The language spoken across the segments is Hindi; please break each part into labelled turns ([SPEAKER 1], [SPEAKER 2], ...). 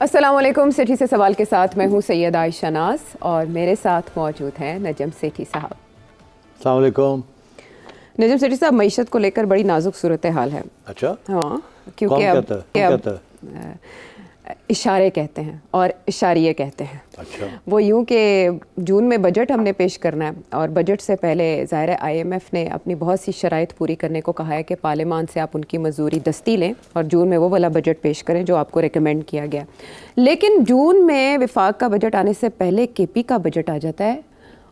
[SPEAKER 1] अस्सलाम वालेकुम। सेठी से सवाल के साथ मैं हूँ सैयद आयशा नाज और मेरे साथ मौजूद हैं नजम सेठी साहब।
[SPEAKER 2] अस्सलाम वालेकुम।
[SPEAKER 1] नजम सेठी साहब, मईशत को लेकर बड़ी नाजुक सूरत हाल है।
[SPEAKER 2] अच्छा,
[SPEAKER 1] हाँ,
[SPEAKER 2] कौन कहता है?
[SPEAKER 1] इशारे कहते हैं और इशारिये कहते हैं।
[SPEAKER 2] अच्छा,
[SPEAKER 1] वो यूँ कि जून में बजट हमने पेश करना है और बजट से पहले ज़ाहिर IMF ने अपनी बहुत सी शराइत पूरी करने को कहा है कि पार्लियामान से आप उनकी मजदूरी दस्ती लें और जून में वो वाला बजट पेश करें जो आपको रिकमेंड किया गया। लेकिन जून में विफाक का बजट आने से पहले KP का बजट आ जाता है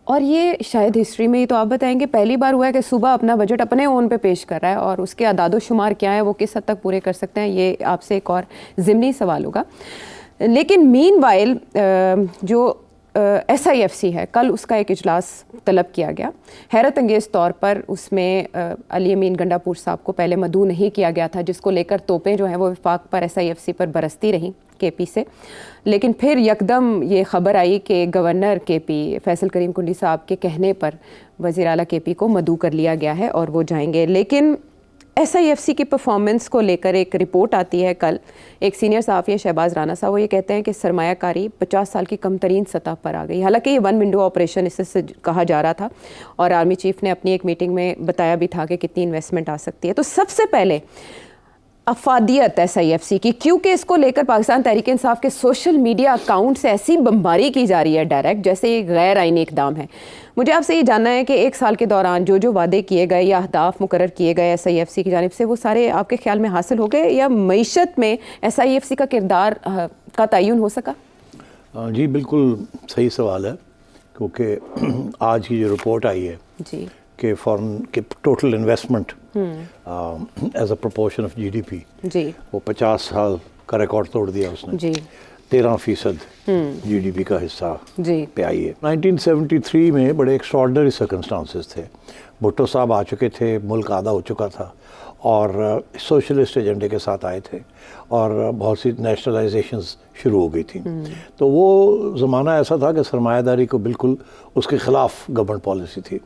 [SPEAKER 1] और ये शायद हिस्ट्री में ही, तो आप बताएंगे, पहली बार हुआ है कि सूबा अपना बजट अपने ओन पे पेश कर रहा है और उसके अदादो शुमार क्या है, वो किस हद तक पूरे कर सकते हैं, ये आपसे एक और ज़िमनी सवाल होगा। लेकिन मीनवाइल जो SIFC है, कल उसका एक इजलास तलब किया गया। हैरत अंगेज़ तौर पर उसमें अली अमीन गंडापुर साहब को पहले मदऊ नहीं किया गया था, जिसको लेकर तोपें जो हैं वो विफाक पर SIFC पर बरसती रहीं KP से। लेकिन फिर यकदम ये ख़बर आई कि गवर्नर KP फैसल करीम कुंडी साहब के कहने पर वज़ीर आला KP को मदऊ कर लिया गया है और वो जाएंगे। लेकिन SIFC की परफॉर्मेंस को लेकर एक रिपोर्ट आती है कल। एक सीनियर सहाफ़ी है शहबाज राना साहब, वो ये कहते हैं कि सरमायाकारी 50 साल की कम तरीन सतह पर आ गई। हालांकि ये वन विंडो ऑपरेशन इससे कहा जा रहा था और आर्मी चीफ ने अपनी एक मीटिंग में बताया भी था कि कितनी इन्वेस्टमेंट आ सकती है। तो सबसे पहले अफादियत SIFC की, क्योंकि इसको लेकर पाकिस्तान तहरीक इंसाफ के सोशल मीडिया अकाउंट से ऐसी बमबारी की जा रही है डायरेक्ट, जैसे ये गैर आइनी इकदाम है। मुझे आपसे ये जानना है कि एक साल के दौरान जो जो वादे किए गए या अहदाफ मुकर्रर किए गए SIFC की जानिब से, वो सारे आपके ख्याल में हासिल हो गए या मईशत में SIFC का किरदार का तयन हो सका?
[SPEAKER 2] जी बिल्कुल सही सवाल है, क्योंकि आज की जो रिपोर्ट आई है
[SPEAKER 1] जी
[SPEAKER 2] कि फॉरेन के total investment as a proportion of GDP
[SPEAKER 1] जी
[SPEAKER 2] वो 50 साल का रिकॉर्ड तोड़ दिया उसने
[SPEAKER 1] जी
[SPEAKER 2] 13% GDP का हिस्सा
[SPEAKER 1] जी
[SPEAKER 2] पे आई है। 1973 में बड़े एक्स्ट्रॉर्डनरी सर्कमस्टांसेस थे। भुट्टो साहब आ चुके थे, मुल्क आधा हो चुका था और सोशलिस्ट एजेंडे के साथ आए थे और बहुत सी नेशनलाइजेशंस शुरू हो गई थी। तो वो ज़माना ऐसा था कि सरमायादारी को बिल्कुल उसके ख़िलाफ़ गवर्नमेंट पॉलिसी थी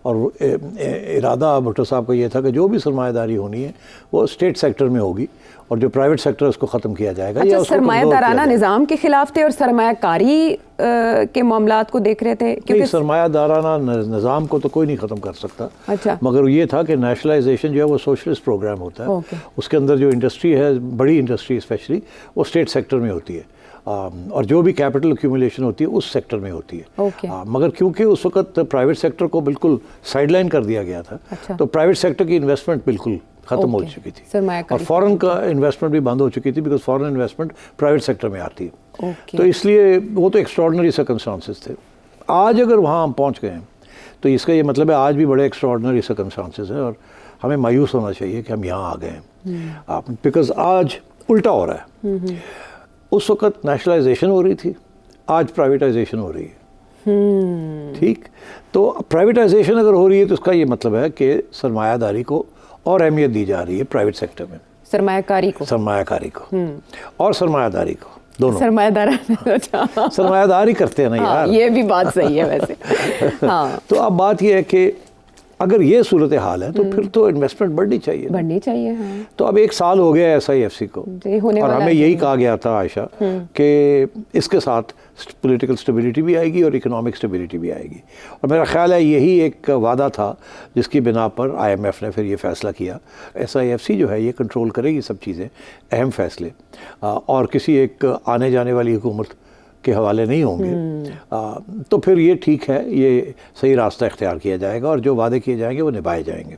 [SPEAKER 2] और इरादा भुट्टो साहब का ये था कि जो भी सरमायादारी होनी है वो स्टेट सेक्टर में होगी और जो प्राइवेट सेक्टर उसको ख़त्म किया जाएगा।
[SPEAKER 1] अच्छा, सरमायादाराना निज़ाम के खिलाफ थे और सरमायाकारी के मामलात को देख रहे थे?
[SPEAKER 2] क्योंकि सरमायादाराना निज़ाम को तो कोई नहीं ख़त्म कर सकता।
[SPEAKER 1] अच्छा,
[SPEAKER 2] मगर ये था कि नेशनलाइजेशन जो है वो सोशलिस्ट प्रोग्राम होता है। उसके अंदर जो इंडस्ट्री है, बड़ी इंडस्ट्री स्पेशली, वो स्टेट सेक्टर में होती है और जो भी कैपिटल एक्यूमुलेशन होती है उस सेक्टर में होती है। मगर क्योंकि उस वक्त प्राइवेट सेक्टर को बिल्कुल साइडलाइन कर दिया गया था, तो प्राइवेट सेक्टर की इन्वेस्टमेंट बिल्कुल ख़त्म हो चुकी थी और फॉरेन का इन्वेस्टमेंट भी बंद हो चुकी थी, because foreign investment private sector में आती है। तो इसलिए वो तो एक्स्ट्रॉर्डनरी सर्कमस्टांसेस थे। आज अगर वहाँ हम पहुँच गए हैं तो इसका ये मतलब है आज भी बड़े एक्स्ट्रॉर्डनरी सर्कमस्टांसेस हैं और हमें मायूस होना चाहिए कि हम यहाँ आ गए हैं, बिकॉज आज उल्टा हो रहा है। उस वक्त नेशनलाइजेशन हो रही थी, आज प्राइवेटाइजेशन हो रही है। ठीक, तो प्राइवेटाइजेशन अगर हो रही है तो उसका ये मतलब है कि सरमायादारी को और अहमियत दी जा रही है प्राइवेट सेक्टर में, सरमायाकारी को और सरमायादारी को, दोनों सरमायादारी करते हैं ना यार।
[SPEAKER 1] ये भी बात सही है वैसे। हाँ।
[SPEAKER 2] तो अब बात ये है कि अगर ये सूरत हाल है तो फिर तो इन्वेस्टमेंट बढ़नी चाहिए।
[SPEAKER 1] हाँ।
[SPEAKER 2] तो अब एक साल हो गया SIFC को और हमें यही कहा गया था आयशा कि इसके साथ पॉलिटिकल स्टेबिलिटी भी आएगी और इकोनॉमिक स्टेबिलिटी भी आएगी और मेरा ख्याल है यही एक वादा था जिसकी बिना पर IMF ने फिर ये फैसला किया। SIFC जो है ये कंट्रोल करेगी सब चीज़ें, अहम फैसले, और किसी एक आने जाने वाली हुकूमत के हवाले नहीं होंगे। तो फिर ये ठीक है, ये सही रास्ता इख्तियार किया जाएगा और जो वादे किए जाएंगे वो निभाए जाएंगे।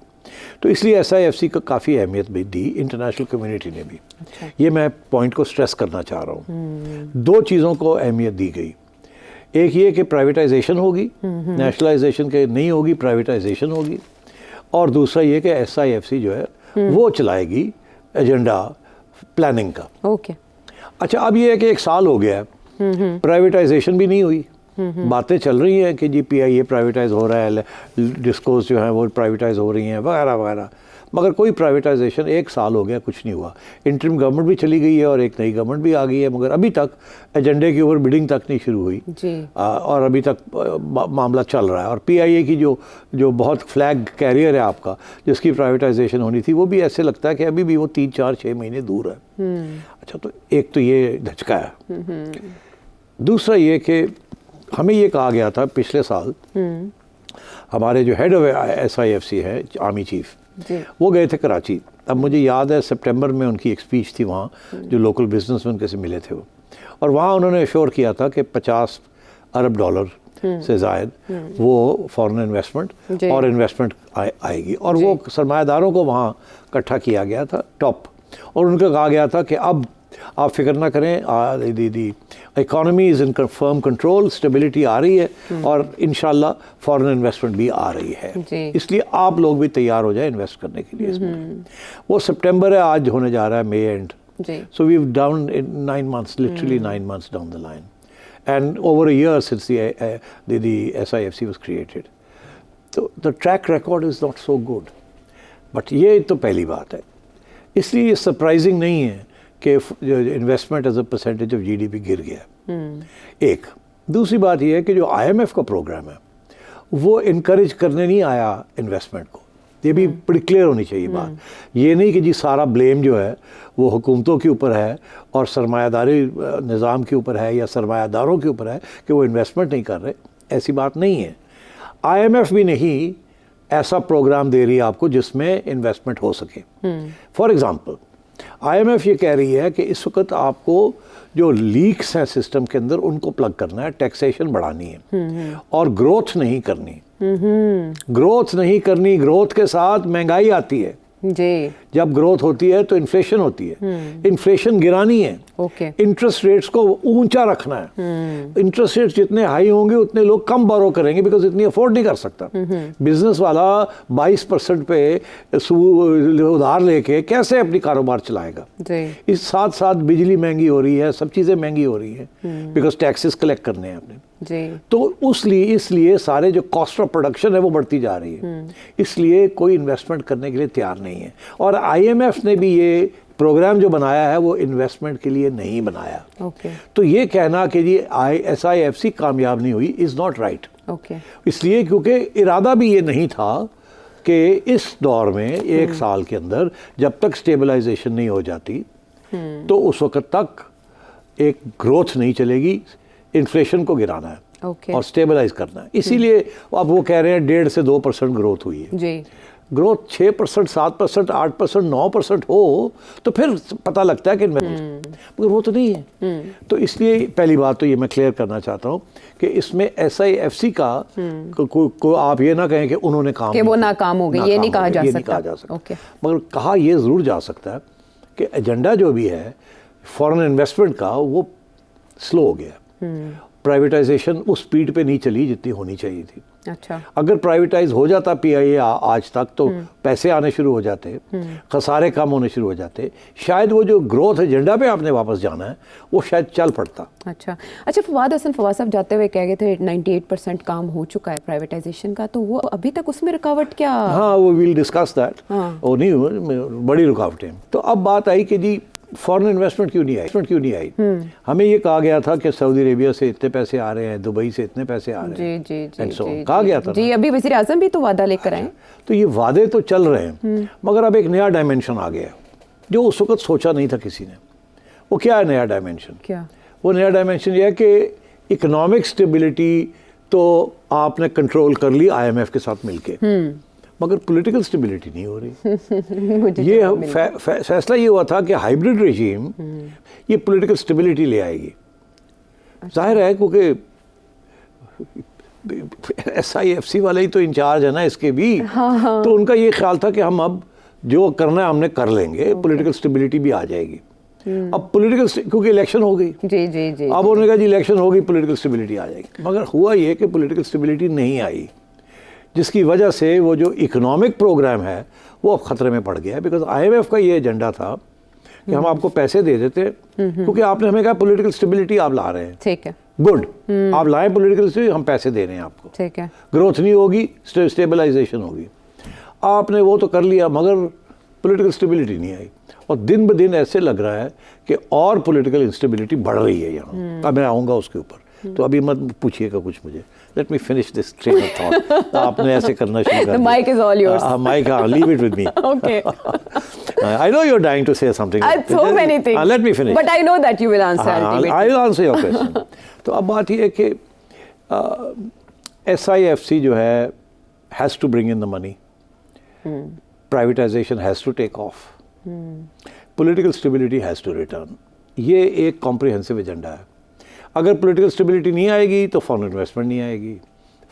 [SPEAKER 2] तो इसलिए SIFC को काफ़ी अहमियत भी दी इंटरनेशनल कम्युनिटी ने भी। अच्छा। ये मैं पॉइंट को स्ट्रेस करना चाह रहा हूँ। दो चीज़ों को अहमियत दी गई, एक ये कि प्राइवेटाइजेशन होगी, नेशनलाइजेशन के नहीं होगी, प्राइवेटाइजेशन होगी, और दूसरा ये कि SIFC जो है वो चलाएगी एजेंडा प्लानिंग का।
[SPEAKER 1] ओके।
[SPEAKER 2] अच्छा, अब ये है कि एक साल हो गया है, प्राइवेटाइजेशन भी नहीं हुई, बातें चल रही हैं कि जी PIA प्राइवेटाइज हो रहा है, डिस्कोस जो है वो प्राइवेटाइज हो रही हैं वगैरह वगैरह, मगर कोई प्राइवेटाइजेशन 1 साल हो गया, कुछ नहीं हुआ। इंटरिम गवर्नमेंट भी चली गई है और एक नई गवर्नमेंट भी आ गई है, मगर अभी तक एजेंडे के ऊपर बिडिंग तक नहीं शुरू हुई
[SPEAKER 1] जी।
[SPEAKER 2] और अभी तक मामला चल रहा है। और PIA की जो बहुत फ्लैग कैरियर है आपका, जिसकी प्राइवेटाइजेशन होनी थी, वो भी ऐसे लगता है कि अभी भी वो 3, 4, 6 महीने दूर है। अच्छा, तो एक तो ये धचका है। दूसरा ये कि हमें ये कहा गया था पिछले साल, हमारे जो हेड ऑफ SIFC है, आर्मी चीफ, वो गए थे कराची। अब मुझे याद है सितंबर में उनकी एक स्पीच थी वहाँ, जो लोकल बिजनेसमैन के से मिले थे वो, और वहाँ उन्होंने एश्योर किया था कि $50 अरब से ज़ायद वो फॉरेन इन्वेस्टमेंट और इन्वेस्टमेंट आएगी। और वो सरमायादारों को वहाँ इकट्ठा किया गया था टॉप, और उनको कहा गया था कि अब आप फिक्र ना करें, the economy is in firm control, stability आ रही है और इंशाल्लाह फॉरेन इन्वेस्टमेंट भी आ रही है, इसलिए आप लोग भी तैयार हो जाए इन्वेस्ट करने के लिए इसमें। वो सितंबर है, आज होने जा रहा है May end, so we have down in 9 months, literally 9 months down the line, and over a year since the SIFC was created. तो the track record is not so good, but ये तो पहली बात है। इसलिए ये सरप्राइजिंग नहीं है कि investment as a percentage of GDP गिर गया। एक दूसरी बात यह है कि जो IMF का प्रोग्राम है वो इनकरेज करने नहीं आया इन्वेस्टमेंट को, ये भी बड़ी क्लियर होनी चाहिए बात। ये नहीं कि जी सारा ब्लेम जो है वो हुकूमतों के ऊपर है और सरमायादारी निज़ाम के ऊपर है या सरमायादारों के ऊपर है कि वो इन्वेस्टमेंट नहीं कर रहे, ऐसी बात नहीं है। IMF भी नहीं ऐसा प्रोग्राम दे रही है आपको जिसमें इन्वेस्टमेंट हो सके। फॉर एग्ज़ाम्पल, IMF ये कह रही है कि इस वक्त आपको जो लीक्स हैं सिस्टम के अंदर उनको प्लग करना है, टैक्सेशन बढ़ानी है और ग्रोथ नहीं करनी। ग्रोथ नहीं करनी, ग्रोथ के साथ महंगाई आती है जी। जब ग्रोथ होती है तो इन्फ्लेशन होती है, इन्फ्लेशन गिरानी है, इंटरेस्ट रेट्स को ऊंचा रखना है। इंटरेस्ट रेट्स जितने हाई होंगे उतने लोग कम बोरो करेंगे, बिकॉज इतनी अफोर्ड नहीं कर सकता। बिजनेस वाला 22% पे उधार लेके कैसे अपनी कारोबार चलाएगा। इस साथ साथ बिजली महंगी हो रही है, सब चीज़ें महंगी हो रही है, बिकॉज टैक्सेस कलेक्ट करने हैं आपने जी। तो इसलिए सारे जो कॉस्ट ऑफ प्रोडक्शन है वो बढ़ती जा रही है, इसलिए कोई इन्वेस्टमेंट करने के लिए तैयार नहीं है। और IMF ने भी ये प्रोग्राम जो बनाया है वो इन्वेस्टमेंट के लिए नहीं बनाया। तो ये कहना कि जी SIFC कामयाब नहीं हुई इज़ नॉट राइट। इसलिए क्योंकि इरादा भी ये नहीं था कि इस दौर में 1 साल के अंदर जब तक स्टेबलाइजेशन नहीं हो जाती तो उस वक्त तक एक ग्रोथ नहीं चलेगी, इन्फ्लेशन को गिराना है और स्टेबलाइज करना है। इसीलिए अब वो कह रहे हैं 1.5 से 2% ग्रोथ हुई है जी। ग्रोथ 6%, 7%, 8%, 9% हो तो फिर पता लगता है कि मगर वो तो नहीं है। तो इसलिए पहली बात तो ये मैं क्लियर करना चाहता हूँ कि इसमें SIFC का को आप ये ना कहें कि उन्होंने काम
[SPEAKER 1] कि वो नाकाम हो गई, ये नहीं कहा जा सकता।
[SPEAKER 2] मगर कहा ये ज़रूर जा सकता है कि एजेंडा जो भी है फॉरेन इन्वेस्टमेंट का वो स्लो हो गया। प्राइवेटाइजेशन उस स्पीड पे नहीं चली जितनी होनी चाहिए थी। अच्छा, अगर प्राइवेटाइज हो जाता PIA आज तक तो पैसे आने शुरू हो जाते, खसारे कम होने शुरू हो जाते, शायद वो जो ग्रोथ एजेंडा पे आपने वापस जाना है वो शायद चल पड़ता। अच्छा, फवाद साहब जाते हुए कह गए थे 98% काम हो चुका है प्राइवेटाइजेशन का, तो वो अभी तक उसमें रुकावट क्या? हाँ, वो विल डिस्कस दैट। वो नहीं, बड़ी रुकावटें। तो अब बात आई कि जी फॉरेन इन्वेस्टमेंट क्यों नहीं आई? हमें ये कहा गया था कि सऊदी अरेबिया से इतने पैसे आ रहे हैं, दुबई से इतने पैसे आ रहे हैं, जी, कहा गया था जी। अभी वज़ीर आज़म भी तो वादा लेकर आए। तो ये वादे तो चल रहे हैं, मगर अब एक नया डायमेंशन आ गया जो उस वक्त सोचा नहीं था किसी ने। वो क्या है नया डायमेंशन? क्या वो नया डायमेंशन ये है कि इकोनॉमिक स्टेबिलिटी तो आपने कंट्रोल कर ली IMF के साथ मिलके, मगर पॉलिटिकल स्टेबिलिटी नहीं हो रही। ये फैसला ये हुआ था कि हाइब्रिड रेजीम ये पॉलिटिकल स्टेबिलिटी ले आएगी। जाहिर है क्योंकि SIFC वाले ही तो इंचार्ज है ना इसके भी। तो उनका ये ख्याल था कि हम अब जो करना है हमने कर लेंगे, पॉलिटिकल स्टेबिलिटी भी आ जाएगी। अब पॉलिटिकल क्योंकि इलेक्शन हो गई जी, अब उन्होंने कहा जी इलेक्शन हो गई, पॉलिटिकल स्टेबिलिटी आ जाएगी। मगर हुआ ये कि पॉलिटिकल स्टेबिलिटी नहीं आई, जिसकी वजह से वो जो इकोनॉमिक प्रोग्राम है वो अब ख़तरे में पड़ गया है। बिकॉज IMF का ये एजेंडा था कि हम आपको पैसे दे देते क्योंकि आपने हमें कहा पॉलिटिकल स्टेबिलिटी आप ला रहे हैं, ठीक है, गुड, आप लाएं पॉलिटिकल स्टेबिलिटी, हम पैसे दे रहे हैं आपको, ठीक है, ग्रोथ नहीं होगी, स्टेबलाइजेशन होगी। आपने वो तो कर लिया, मगर पॉलिटिकल स्टेबिलिटी नहीं आई, और दिन ब दिन ऐसे लग रहा है कि और पॉलिटिकल इंस्टेबिलिटी बढ़ रही है यहाँ। अब मैं आऊँगा उसके ऊपर, तो अभी मत पूछिएगा कुछ मुझे, let me finish this train of thought. आपने ऐसे करना शुरू कर दिया।
[SPEAKER 1] The mic is all yours.
[SPEAKER 2] Mic, leave it with me.
[SPEAKER 1] Okay.
[SPEAKER 2] I know you're dying to say something.
[SPEAKER 1] So many things.
[SPEAKER 2] Let me finish.
[SPEAKER 1] But I know that you will answer ultimately.
[SPEAKER 2] I'll answer your question. तो अब बात ये है कि SIFC जो है has to bring in the money. Privatization has to take off. Political stability has to return. ये एक कॉम्प्रिहेंसिव एजेंडा है। अगर पॉलिटिकल स्टेबिलिटी नहीं आएगी तो फॉरेन इन्वेस्टमेंट नहीं आएगी,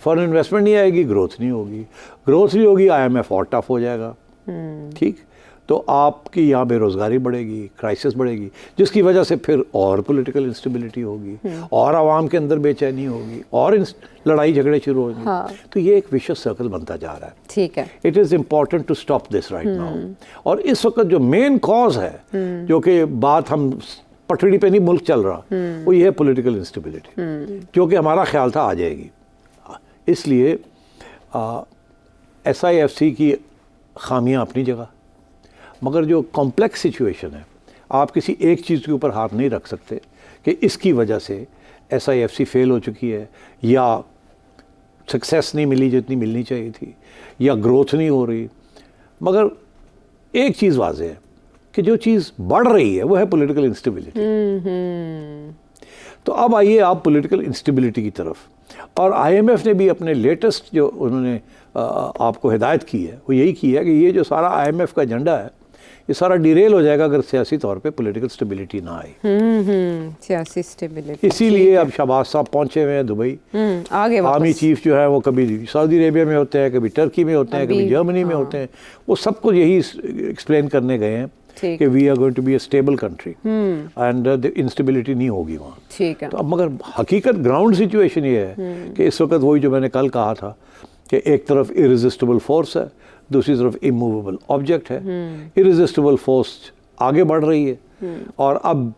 [SPEAKER 2] फॉरेन इन्वेस्टमेंट नहीं आएगी, ग्रोथ नहीं होगी, ग्रोथ नहीं होगी, IMF और टफ हो जाएगा। ठीक, तो आपकी यहाँ बेरोज़गारी बढ़ेगी, क्राइसिस बढ़ेगी, जिसकी वजह से फिर और पॉलिटिकल इंस्टेबिलिटी होगी, और आवाम के अंदर बेचैनी होगी, और लड़ाई झगड़े शुरू होंगे। हाँ। तो ये एक विशेष सर्कल बनता जा रहा है।
[SPEAKER 1] ठीक है,
[SPEAKER 2] it is important to stop this right now. और इस वक्त जो मेन कॉज है, जो कि बात हम पटड़ी पे नहीं मुल्क चल रहा, वो ये है पॉलिटिकल इंस्टेबिलिटी, जो कि हमारा ख्याल था आ जाएगी। इसलिए SIFC की खामियां अपनी जगह, मगर जो कॉम्प्लेक्स सिचुएशन है, आप किसी एक चीज़ के ऊपर हाथ नहीं रख सकते कि इसकी वजह से SIFC फेल हो चुकी है, या सक्सेस नहीं मिली जितनी मिलनी चाहिए थी, या ग्रोथ नहीं हो रही। मगर एक चीज़ वाज़ेह है कि जो चीज़ बढ़ रही है वो है पॉलिटिकल इंस्टेबिलिटी। तो अब आइए आप पॉलिटिकल इंस्टेबिलिटी की तरफ। और IMF ने भी अपने लेटेस्ट जो उन्होंने आपको हिदायत की है, वो यही की है कि ये जो सारा IMF का एजेंडा है, ये सारा डिरेल हो जाएगा अगर सियासी तौर पे पॉलिटिकल स्टेबिलिटी ना आए।
[SPEAKER 1] सियासी स्टेबिलिटी।
[SPEAKER 2] इसीलिए अब शहबाज साहब पहुंचे हुए हैं दुबई।
[SPEAKER 1] आगे
[SPEAKER 2] आर्मी चीफ जो है वो कभी सऊदी अरेबिया में होते हैं, कभी टर्की में होते हैं, कभी जर्मनी में होते हैं। वो सबको यही एक्सप्लेन करने गए हैं कि we are going to be a stable country and the instability नहीं होगी वहाँ।
[SPEAKER 1] ठीक है।
[SPEAKER 2] तो अब मगर हकीकत ग्राउंड सिचुएशन ये है कि इस वक्त वही जो मैंने कल कहा था कि एक तरफ इरेजिस्टिबल फोर्स है, दूसरी तरफ इमूवेबल ऑब्जेक्ट है। इरेजिस्टिबल फोर्स आगे बढ़ रही है, और अब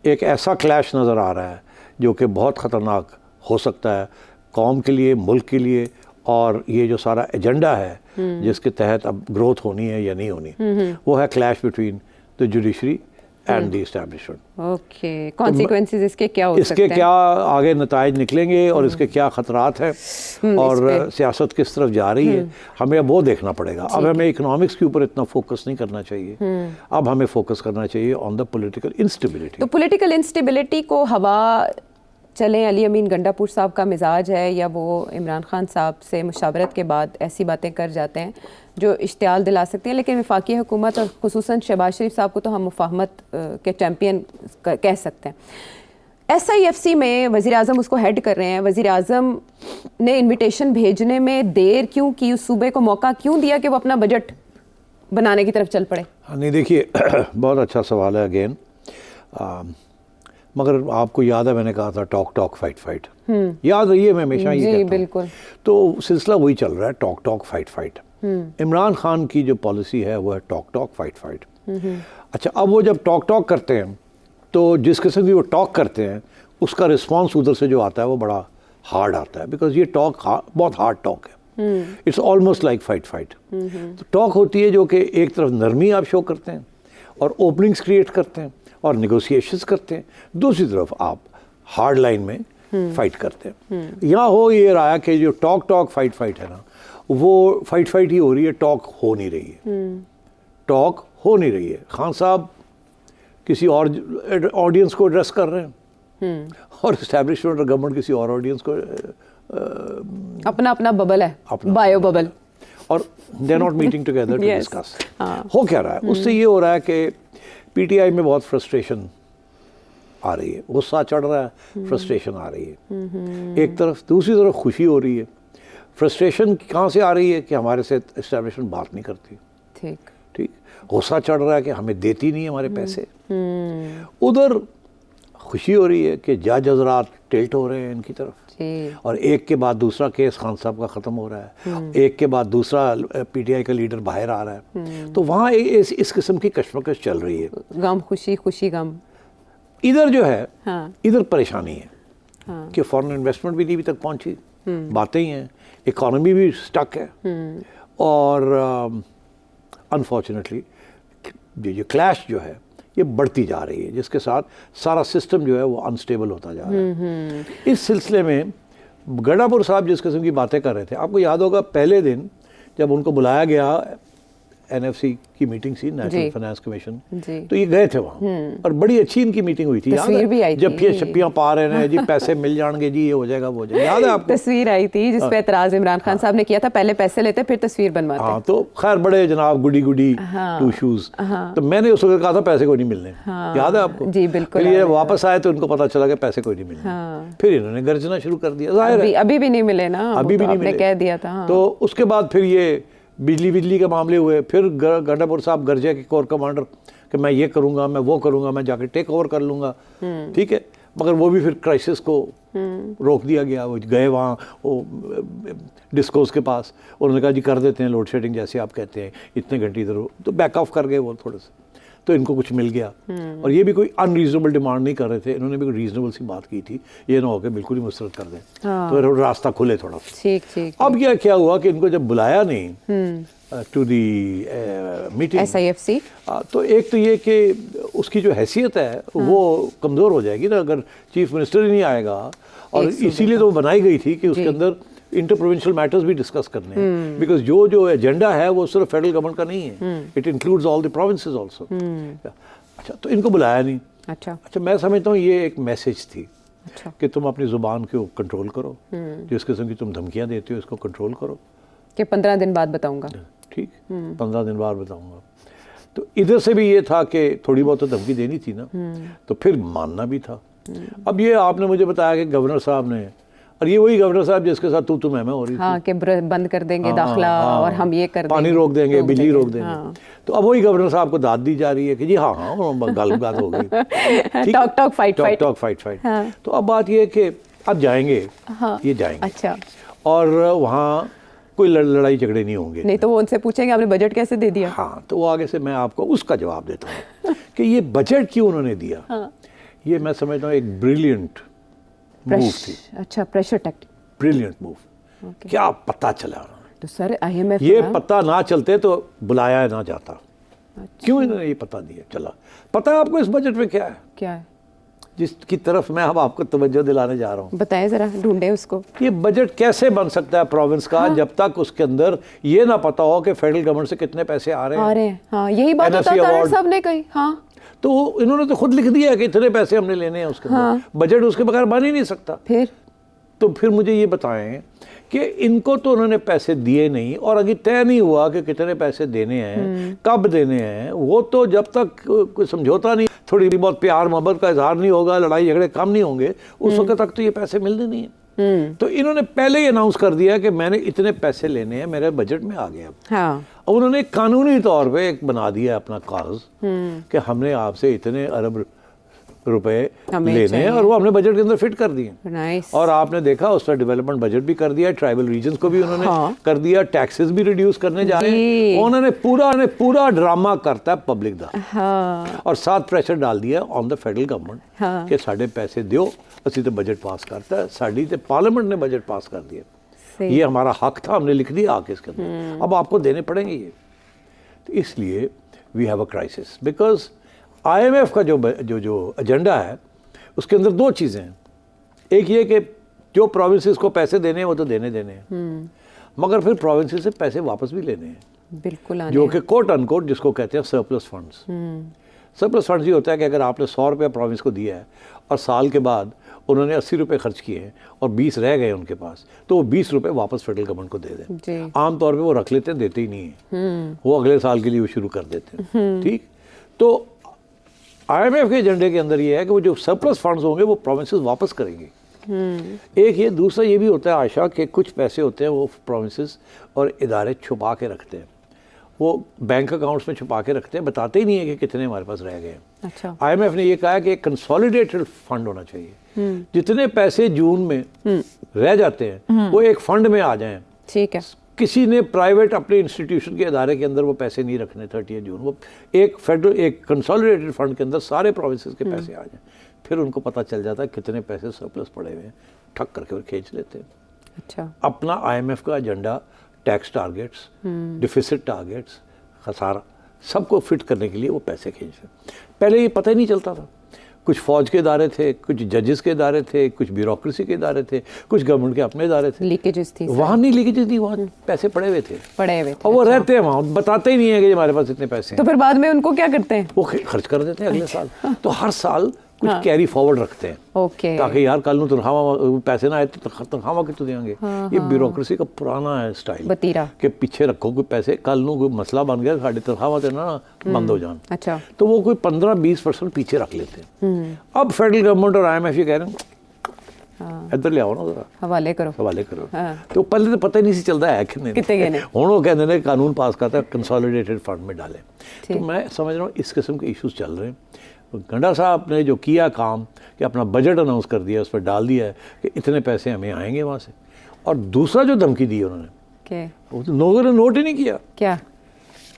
[SPEAKER 2] एक ऐसा क्लैश नज़र आ रहा है जो कि बहुत ख़तरनाक हो सकता है कौम के लिए, मुल्क के लिए। और ये जो सारा एजेंडा है जिसके तहत अब ग्रोथ होनी है या नहीं होनी, वो है clash between the judiciary and the establishment.
[SPEAKER 1] Okay, consequences इसके क्या हो सकते हैं?
[SPEAKER 2] इसके क्या आगे नताइज निकलेंगे और इसके क्या खतरात हैं, और सियासत किस तरफ जा रही है, हमें अब वो देखना पड़ेगा। अब हमें इकोनॉमिक्स के ऊपर इतना फोकस नहीं करना चाहिए, अब हमें फोकस करना चाहिए ऑन द पॉलिटिकल इंस्टेबिलिटी।
[SPEAKER 1] तो पॉलिटिकल इंस्टेबिलिटी को हवा चलें अली अमीन गंडापुर साहब का मिजाज है, या वो इमरान खान साहब से मुशावरत के बाद ऐसी बातें कर जाते हैं जो इश्तियाल दिला सकती हैं? लेकिन वफाकी हुकूमत और खुसूसन शहबाज शरीफ साहब को तो हम मुफाहमत के चैम्पियन कह सकते हैं। SIFC में वज़ीर आज़म उसको हेड कर रहे हैं। वज़ीर आज़म ने इन्विटेशन भेजने में देर क्यों की? उस सूबे को मौका क्यों दिया कि वो अपना बजट बनाने की तरफ चल पड़े?
[SPEAKER 2] नहीं, देखिए बहुत अच्छा सवाल है अगेन, मगर आपको याद है मैंने कहा था टॉक फाइट फाइट, याद रहिए, मैं हमेशा ये कहता हूं।
[SPEAKER 1] बिल्कुल।
[SPEAKER 2] तो सिलसिला वही चल रहा है, talk fight fight. Imran Khan की जो पॉलिसी है वो है टॉक फाइट फाइट। अच्छा, अब वो जब टॉक करते हैं तो जिस किस्म की वो टॉक करते हैं उसका रिस्पॉन्स उधर से जो आता है वो बड़ा हार्ड आता है, बिकॉज ये टॉक बहुत हार्ड टॉक है। It's almost like fight. तो टॉक होती है जो कि एक तरफ नरमी आप शो करते हैं और ओपनिंग्स क्रिएट करते हैं और नेगोशिएशंस करते हैं, दूसरी तरफ आप हार्ड लाइन में फाइट करते हैं। यहाँ हो ये रहा कि जो टॉक फाइट है ना, वो फाइट ही हो रही है, टॉक हो नहीं रही है। टॉक हो नहीं रही है। खान साहब किसी और ऑडियंस को एड्रेस कर रहे हैं और इस्टेब्लिशमेंट और गवर्नमेंट किसी और ऑडियंस को
[SPEAKER 1] अपना बबल है, बायो बबल,
[SPEAKER 2] और they are not meeting together to discuss. हो क्या रहा है उससे ये हो रहा है कि PTI में बहुत फ्रस्ट्रेशन आ रही है, गुस्सा चढ़ रहा है, फ्रस्ट्रेशन आ रही है एक तरफ, दूसरी तरफ खुशी हो रही है। फ्रस्ट्रेशन कहाँ से आ रही है कि हमारे से एस्टेब्लिशमेंट बात नहीं करती, ठीक, गुस्सा चढ़ रहा है कि हमें देती नहीं हमारे पैसे। उधर खुशी हो रही है कि जज हजरात टिल्ट हो रहे हैं इनकी तरफ, और एक के बाद दूसरा केस खान साहब का ख़त्म हो रहा है, एक के बाद दूसरा PTI का लीडर बाहर आ रहा है। तो वहाँ इस किस्म की कश्मकश चल रही है,
[SPEAKER 1] गम खुशी गम।
[SPEAKER 2] इधर जो है इधर परेशानी है कि फॉरेन इन्वेस्टमेंट भी नहीं अभी तक पहुँची, बातें ही हैं, इकॉनमी भी स्टक है, और अनफॉर्चुनेटली ये क्लैश जो है ये बढ़ती जा रही है, जिसके साथ सारा सिस्टम जो है वो अनस्टेबल होता जा रहा है। इस सिलसिले में गडापुर साहब जिस किस्म की बातें कर रहे थे, आपको याद होगा पहले दिन जब उनको बुलाया गया, एनएफसी की मीटिंग थी, नेशनल फाइनेंस कमीशन, तो ये गए थे वहाँ और बड़ी अच्छी इनकी मीटिंग हुई थी।
[SPEAKER 1] तस्वीर भी आई थी,
[SPEAKER 2] जब ये छप्पियाँ पा रहे हैं जी, पैसे मिल जाएंगे जी, ये हो जाएगा वो हो जाएगा, याद है आपको?
[SPEAKER 1] तस्वीर आई थी जिस पे एतराज इमरान खान साहब ने किया था, पहले पैसे लेते फिर तस्वीर बनवाते।
[SPEAKER 2] हाँ, तो खैर बड़े जनाब गुडी गुडी टू शूज, तो मैंने उस वक्त कहा था पैसे कोई नहीं मिलने, याद है आपको?
[SPEAKER 1] जी बिल्कुल।
[SPEAKER 2] फिर ये वापस आए तो इनको पता चला कि पैसे कोई नहीं मिलने, फिर इन्होंने गर्जना शुरू कर दिया, जाहिर है
[SPEAKER 1] अभी भी नहीं मिले ना,
[SPEAKER 2] अभी भी नहीं मिले,
[SPEAKER 1] कह दिया था।
[SPEAKER 2] तो उसके बाद फिर ये बिजली के मामले हुए, फिर गंडापुर साहब गरजे के कोर कमांडर कि मैं ये करूँगा, मैं वो करूँगा, मैं जाके टेक ओवर कर लूँगा, ठीक है, मगर वो भी फिर क्राइसिस को रोक दिया गया। वो गए वहाँ वो डिस्कोस के पास, उन्होंने कहा जी कर देते हैं लोड शेडिंग जैसे आप कहते हैं, इतने घंटे इधर, तो बैक ऑफ कर गए वो थोड़े से, तो इनको कुछ मिल गया। और ये भी कोई अनरीजनेबल डिमांड नहीं कर रहे थे, इन्होंने भी कोई रीजनेबल सी बात की थी, ये ना हो के बिल्कुल ही मुस्तरद कर दें, तो रास्ता खुले थोड़ा।
[SPEAKER 1] ठीक।
[SPEAKER 2] अब क्या हुआ कि इनको जब बुलाया नहीं टू दी मीटिंग
[SPEAKER 1] SIFC,
[SPEAKER 2] तो एक तो ये कि उसकी जो हैसियत है वो कमज़ोर हो जाएगी ना अगर चीफ मिनिस्टर ही नहीं आएगा, और इसीलिए तो बनाई गई थी कि उसके अंदर इंटर प्रोविंशियल मैटर्स भी डिस्कस करने हैं, बिकॉज जो एजेंडा है वो सिर्फ फेडरल गवर्नमेंट का नहीं है, it includes all the provinces also. अच्छा, तो इनको बुलाया नहीं। अच्छा, मैं समझता हूँ ये एक मैसेज थी कि तुम अपनी ज़ुबान को कंट्रोल करो, जिस किस्म की तुम धमकियाँ देते हो इसको कंट्रोल करो,
[SPEAKER 1] कि 15 दिन बाद बताऊंगा।
[SPEAKER 2] ठीक, 15 दिन बाद बताऊंगा। तो इधर से भी ये था कि थोड़ी बहुत तो धमकी देनी थी ना, तो फिर मानना भी था। अब ये आपने मुझे बताया कि गवर्नर साहब ने, और ये वही गवर्नर साहब जिसके साथ तू मैं हो रही
[SPEAKER 1] थी कि बंद कर देंगे दाखिला और हम ये कर देंगे,
[SPEAKER 2] पानी रोक देंगे, बिजली रोक देंगे, तो अब वही गवर्नर साहब को दाद दी जा रही है कि जी हाँ गलबात हो गई,
[SPEAKER 1] टॉक फाइट।
[SPEAKER 2] तो अब बात ये है कि अब जाएंगे, ये जाएंगे।
[SPEAKER 1] अच्छा,
[SPEAKER 2] और वहाँ कोई लड़ाई झगड़े नहीं होंगे,
[SPEAKER 1] नहीं तो वो उनसे पूछेंगे आपने बजट कैसे दे दिया।
[SPEAKER 2] हाँ, तो वो आगे से मैं आपको उसका जवाब देता हूँ कि ये बजट क्यों उन्होंने दिया। ये मैं समझता हूँ एक ब्रिलियंट मूव थी। अच्छा, प्रेशर टैक्टिक, ब्रिलियंट मूव। क्या पता चला
[SPEAKER 1] तो सर IMF,
[SPEAKER 2] ये पता ना चलते तो बुलाया ना जाता। क्यों इन्होंने ये पता दिया चला? पता है आपको इस बजट में क्या है जिसकी तरफ मैं अब आपको तवज्जो दिलाने जा रहा हूँ?
[SPEAKER 1] बताएं जरा, ढूंढे उसको।
[SPEAKER 2] ये बजट कैसे बन सकता है प्रोविंस का जब तक उसके अंदर ये ना पता हो कि फेडरल गवर्नमेंट से कितने पैसे आ रहे हैं।
[SPEAKER 1] हाँ, यही बात तो साहब ने कही। हाँ,
[SPEAKER 2] तो इन्होंने तो खुद लिख दिया कि इतने पैसे हमने लेने हैं उसके अंदर। बजट उसके बगैर बन ही नहीं सकता। फिर मुझे ये बताएं कि इनको तो उन्होंने पैसे दिए नहीं, और अगर तय नहीं हुआ कि कितने पैसे देने हैं, कब देने हैं, वो तो जब तक कोई समझौता नहीं, थोड़ी बहुत प्यार मोहब्बत का इजहार नहीं होगा, लड़ाई झगड़े कम नहीं होंगे, उस वक्त तक तो ये पैसे मिलने नहीं है। तो इन्होंने पहले ही अनाउंस कर दिया कि मैंने इतने पैसे लेने हैं, मेरे बजट में आ गया। हाँ। और उन्होंने कानूनी तौर पे एक बना दिया अपना कागज कि हमने आपसे इतने अरब रुपए लेने हैं, और वो हमने बजट के अंदर फिट कर दिए। और आपने देखा उस पर डेवलपमेंट बजट भी कर दिया, ट्राइबल रीजन्स को भी उन्होंने कर दिया, टैक्सेस भी रिड्यूस करने जा रहे हैं। उन्होंने पूरा ड्रामा करता है पब्लिक दा, और साथ प्रेशर डाल दिया ऑन द फेडरल गवर्नमेंट कि साढ़े पैसे दियो, असि तो बजट पास करता है, साड़ी तो पार्लियामेंट ने बजट पास कर दिया, ये हमारा हक था, हमने लिख दिया आके इसके अंदर, अब आपको देने पड़ेंगे ये। तो इसलिए we have a crisis, because IMF का जो एजेंडा है उसके अंदर दो चीज़ें हैं। एक ये कि जो प्रोविंसेस को पैसे देने हैं वो तो देने हैं, मगर फिर प्रोविंसेस से पैसे वापस भी लेने हैं, बिल्कुल, जो कि कोट अनकोट जिसको कहते हैं सरप्लस फंड्स। सरप्लस फंड्स ये होता है कि अगर आपने 100 रुपये प्रोविंस को दिया है और साल के बाद उन्होंने 80 रुपये खर्च किए हैं और 20 रह गए उनके पास, तो वो 20 रुपये वापस फेडरल गवर्नमेंट को दे दें। आमतौर पर वो रख लेते हैं, देते ही नहीं है, वो अगले साल के लिए वो शुरू कर देते हैं। ठीक, तो IMF के एजेंडे के अंदर ये है कि वो जो सरप्लस फंड्स होंगे वो प्रोविंसेस वापस करेंगे। एक ये, दूसरा ये भी होता है आशा कि कुछ पैसे होते हैं वो प्रोविंसेस और इदारे छुपा के रखते हैं, वो बैंक अकाउंट्स में छुपा के रखते हैं, बताते ही नहीं है कि कितने हमारे पास रह गए। अच्छा। IMF ने ये कहा है कि एक कंसोलिडेटेड फंड होना चाहिए, जितने पैसे जून में रह जाते हैं वो एक फंड में आ जाएं। ठीक है, किसी ने प्राइवेट अपने इंस्टीट्यूशन के इदारे के अंदर वो पैसे नहीं रखने 30 जून, वो एक फेडरल एक कंसोलिडेटेड फंड के अंदर सारे प्रोविंसेस के पैसे आ जाएं, फिर उनको पता चल जाता है कितने पैसे सरप्लस पड़े हुए हैं, ठक करके और खींच लेते हैं। अच्छा। अपना IMF का agenda tax targets, deficit targets, खसारा सबको फिट करने के लिए वो पैसे खींच रहे हैं। पहले ये पता ही नहीं चलता था। कुछ फौज के इदारे थे, कुछ जजेस के इदारे थे, कुछ ब्यूरोक्रेसी के इदारे थे, कुछ गवर्नमेंट के अपने इदारे थे।
[SPEAKER 1] लीकेजेस थी
[SPEAKER 2] वहाँ नहीं लीकेजेस नहीं, वहाँ पैसे पड़े हुए थे और वो
[SPEAKER 1] अच्छा।
[SPEAKER 2] रहते हैं वहाँ, बताते ही नहीं है कि हमारे पास इतने पैसे
[SPEAKER 1] तो
[SPEAKER 2] हैं।
[SPEAKER 1] फिर बाद में उनको क्या करते हैं?
[SPEAKER 2] वो खर्च कर देते हैं अगले साल। तो हर साल कुछ कैरी फॉरवर्ड रखते हैं,
[SPEAKER 1] ओके,
[SPEAKER 2] ताकि यार कल तनख्वाह पैसे ना आए तो तनख्वाह कितने देंगे। ये ब्यूरोक्रेसी का पुराना है स्टाइल,
[SPEAKER 1] बतीरा
[SPEAKER 2] कि पीछे रखो कोई पैसे, कल कोई मसला बन गया साढ़े तनख्वाह देना ना बंद हो जान।
[SPEAKER 1] अच्छा,
[SPEAKER 2] तो वो कोई 15-20% पीछे रख लेते हैं। अब फेडरल गवर्नमेंट और IMF ये कह रहे हैं इधर ले आओ ना जरा,
[SPEAKER 1] हवाले करो।
[SPEAKER 2] तो पहले तो पता ही नहीं सी चलता है कितने हुण वो कहते हैं कानून पास करता है कंसोलिडेटेड फंड में डालें। तो मैं समझ रहा हूँ इस किस्म के इश्यूज चल रहे हैं। गंडा साहब ने जो किया काम कि अपना बजट अनाउंस कर दिया, उस पर डाल दिया है कि इतने पैसे हमें आएंगे वहाँ से। और दूसरा जो धमकी दी उन्होंने, वो तो लोगों ने नोट ही नहीं किया।
[SPEAKER 1] क्या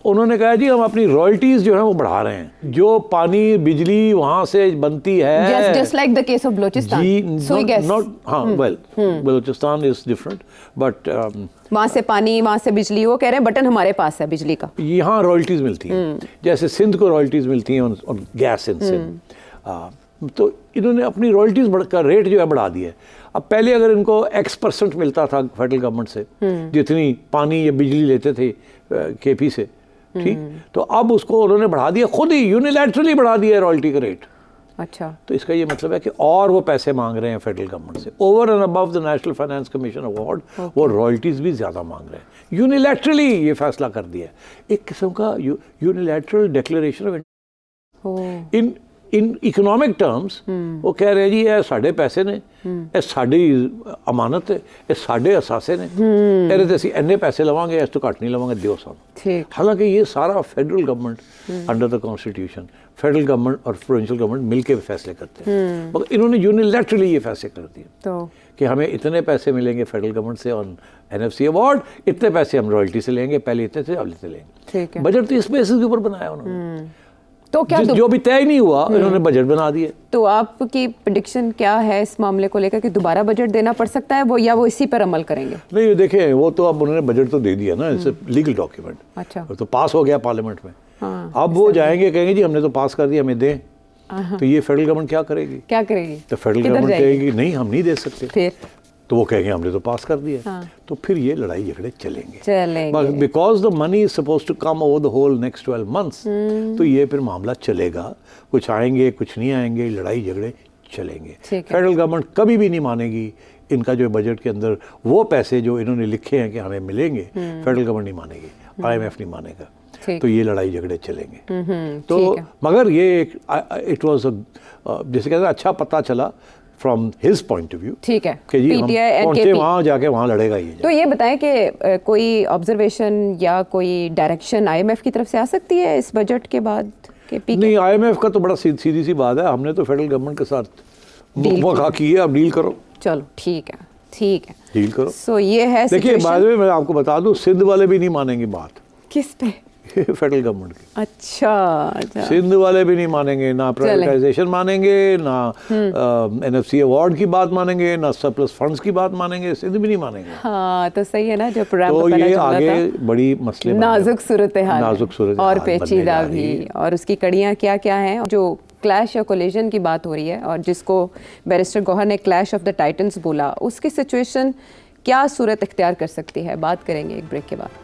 [SPEAKER 2] उन्होंने कहा जी हम अपनी रॉयल्टीज जो है वो बढ़ा रहे हैं, जो पानी बिजली वहाँ से बनती है,
[SPEAKER 1] just like the case of Balochistan. So I guess.
[SPEAKER 2] Balochistan is different, but
[SPEAKER 1] वहाँ से पानी, वहाँ से बिजली, वो कह रहे हैं बटन हमारे पास है बिजली का।
[SPEAKER 2] यहाँ रॉयल्टीज मिलती हैं, जैसे सिंध को रॉयल्टीज मिलती हैं और गैस इन सिंध। तो इन्होंने अपनी रॉयल्टीज का रेट जो है बढ़ा दिया है। अब पहले अगर इनको X% मिलता था फेडरल गवर्नमेंट से, जितनी पानी या बिजली लेते थे KP से, ठीक, तो अब उसको उन्होंने बढ़ा दिया, खुद ही यूनिलैटरली बढ़ा दिया रॉयल्टी का रेट।
[SPEAKER 1] अच्छा,
[SPEAKER 2] तो इसका ये मतलब है कि और वो पैसे मांग रहे हैं फेडरल गवर्नमेंट से, over and above the national finance commission award. वो रॉयल्टीज भी ज़्यादा मांग रहे हैं। यूनिलैटरली ये फैसला कर दिया है, एक किस्म का unilateral declaration of in economic terms. वो कह रहे हैं जी ये साढ़े पैसे ने, ये साड़ी अमानत है, ये साढ़े असासे ने, ਇਹਦੇ ਤੇ ਅਸੀਂ ਇੰਨੇ ਪੈਸੇ ਲਵਾਂਗੇ, ਇਸ ਤੋਂ ਘੱਟ ਨਹੀਂ ਲਵਾਂਗੇ, ਦਿਓ ਸਾਨੂੰ। हालांकि ये सारा federal government under the constitution, federal government और प्रोविंशियल गवर्नमेंट मिलकर फैसले करते हैं, मगर इन्होंने यूनिलैटरली ये फैसले कर दिए
[SPEAKER 1] तो
[SPEAKER 2] कि हमें इतने पैसे मिलेंगे फेडरल गवर्नमेंट से ऑन NFC अवार्ड, इतने पैसे हम रॉयल्टी से लेंगे, पहले इतने थे अब इतने लेंगे। बजट तो इस बेसिस के ऊपर बनाया उन्होंने,
[SPEAKER 1] तो क्या
[SPEAKER 2] जो भी तय नहीं हुआ इन्होंने बजट बना दिए।
[SPEAKER 1] तो आपकी प्रेडिक्शन क्या है इस मामले को लेकर कि दोबारा बजट देना पड़ सकता है वो, या वो इसी पर अमल करेंगे?
[SPEAKER 2] नहीं देखें, वो तो अब उन्होंने बजट तो दे दिया ना, इट्स लीगल डॉक्यूमेंट।
[SPEAKER 1] अच्छा,
[SPEAKER 2] तो पास हो गया पार्लियामेंट में। अब वो जाएंगे, कहेंगे जी हमने तो पास कर दिया, हमें दें। तो ये फेडरल गवर्नमेंट क्या करेगी? तो फेडरल गवर्नमेंट कहेगी नहीं हम नहीं दे सकते, फिर तो वो कहेंगे हमने तो पास कर दिया। तो फिर ये लड़ाई झगड़े चलेंगे, because the money is suppose to come over the whole next 12 months। तो ये फिर मामला चलेगा, कुछ आएंगे कुछ नहीं आएंगे, लड़ाई झगड़े चलेंगे। फेडरल गवर्नमेंट कभी भी नहीं मानेगी इनका जो बजट के अंदर वो पैसे जो इन्होंने लिखे हैं कि हमें मिलेंगे, फेडरल गवर्नमेंट नहीं मानेगी, IMF नहीं मानेगा। तो ये लड़ाई झगड़े चलेंगे। तो मगर ये इट वाज जैसे कहते हैं अच्छा पता चला from his point of view, ठीक है कि जी हम पहुंचे वहाँ, जाके वहाँ लड़ेगा ये।
[SPEAKER 1] तो ये बताएं कि कोई ऑब्जर्वेशन या कोई डायरेक्शन IMF की तरफ से आ सकती है इस बजट के बाद के पीके?
[SPEAKER 2] नहीं, IMF का तो बड़ा सीधी सी बात है, हमने तो फेडरल गवर्नमेंट के साथ मुखाखा की है, अब डील करो। चलो ठीक है डील करो। सो ये है, देखिए बाद में मैं आपको बता दूं, सिंध वाले भी नहीं मानेंगे बात। किस पे? फेडरल गवर्नमेंट की। अच्छा, सिंध वाले भी नहीं मानेंगे, ना प्राइवेटाइजेशन मानेंगे, ना NFC अवार्ड की बात मानेंगे, ना सरप्लस फंड्स की बात मानेंगे, सिंध भी नहीं मानेंगे। हाँ तो सही है ना, जो तो ये आगे बड़ी मसले, नाजुक सूरत हाल और पेचीदा भी, और उसकी कड़ियाँ क्या क्या हैं, जो क्लैश या कोलिजन की बात हो रही है और जिसको बैरिस्टर गौहर ने क्लैश ऑफ द टाइटन्स बोला, उसकी सिचुएशन क्या सूरत इख्तियार कर सकती है, बात करेंगे एक ब्रेक के बाद।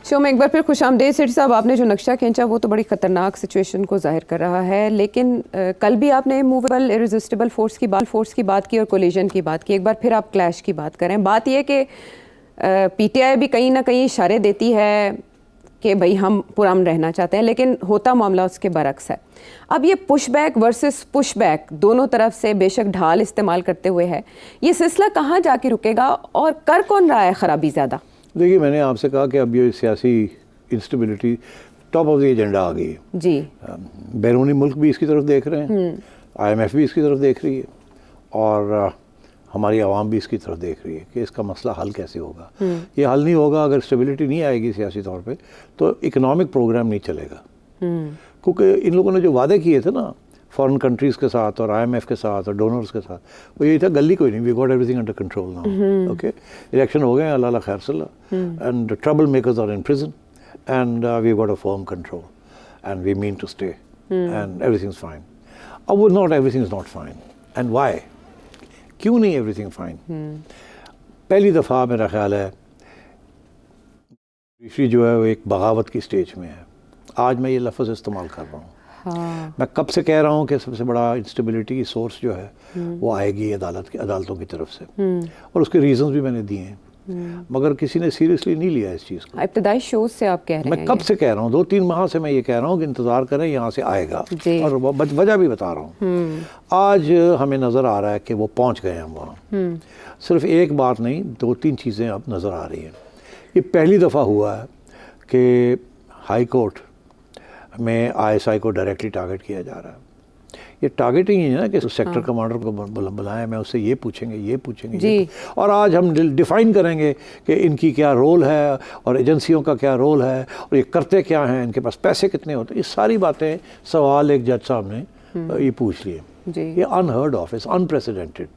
[SPEAKER 2] शो में एक बार फिर खुशामदीद। सेठ साहब, आपने जो नक्शा खींचा वो तो बड़ी ख़तरनाक सिचुएशन को जाहिर कर रहा है, लेकिन कल भी आपने मूवेबल इरेजिस्टिबल फोर्स की बात की और कोलिजन की बात की, एक बार फिर आप क्लैश की बात करें। बात यह कि PTI भी कहीं ना कहीं इशारे देती है कि भाई हम पुरअमन रहना चाहते हैं, लेकिन होता मामला उसके बरक्स है। अब ये पुशबैक वर्सेस पुशबैक दोनों तरफ से बेशक ढाल इस्तेमाल करते हुए है, ये सिलसिला कहाँ जाके रुकेगा और कर कौन रहा है ख़राबी ज़्यादा? देखिए, मैंने आपसे कहा कि अब ये सियासी instability top of the agenda आ गई है जी। बैरूनी मुल्क भी इसकी तरफ देख रहे हैं, IMF भी इसकी तरफ देख रही है, और हमारी आवाम भी इसकी तरफ देख रही है कि इसका मसला हल कैसे होगा। ये हल नहीं होगा अगर स्टेबिलिटी नहीं आएगी सियासी तौर पे, तो इकोनॉमिक प्रोग्राम नहीं चलेगा। क्योंकि इन लोगों ने जो वादे किए थे ना, फॉरेन कंट्रीज़ के साथ और IMF के साथ और डोनर्स के साथ, वो यही था, गली कोई नहीं, we got everything under control now, okay, election हो गए, अल्लाह खैर सल्ला, and trouble makers are in prison and we got a firm control and we mean to stay and everything is fine. अब वो not everything is not fine, and why, क्यों नहीं एवरीथिंग फाइन? पहली दफ़ा मेरा ख्याल है जुडिशरी जो है वो एक बगावत की स्टेज में है। आज मैं ये लफ्ज़ इस्तेमाल कर रहा हूँ।
[SPEAKER 1] हाँ।
[SPEAKER 2] मैं कब से कह रहा हूँ कि सबसे बड़ा इंस्टेबिलिटी की सोर्स जो है वो आएगी अदालतों की तरफ से, और उसके रीजंस भी मैंने दिए हैं, मगर किसी ने सीरियसली नहीं लिया इस चीज़ को।
[SPEAKER 1] इब्तदाई शोज से आप कह रहे हैं?
[SPEAKER 2] मैं कब से कह रहा हूँ, 2-3 माह से मैं ये कह रहा हूँ कि इंतज़ार करें, यहाँ से आएगा, और वजह भी बता रहा हूँ। आज हमें नज़र आ रहा है कि वो पहुँच गए हैं वहाँ। सिर्फ एक बात नहीं, 2-3 चीज़ें अब नज़र आ रही हैं। ये पहली दफ़ा हुआ है कि हाई कोर्ट में ISI को डायरेक्टली टारगेट किया जा रहा है। ये टारगेटिंग ही है ना कि सेक्टर कमांडर को बुलाया, मैं उससे ये पूछेंगे ये, और आज हम डिफ़ाइन करेंगे कि इनकी क्या रोल है और एजेंसियों का क्या रोल है और ये करते क्या हैं, इनके पास पैसे कितने होते हैं, ये सारी बातें सवाल एक जज साहब ने ये पूछ लिए। ये अनहर्ड ऑफ, इट्स अनप्रेसिडेंटेड।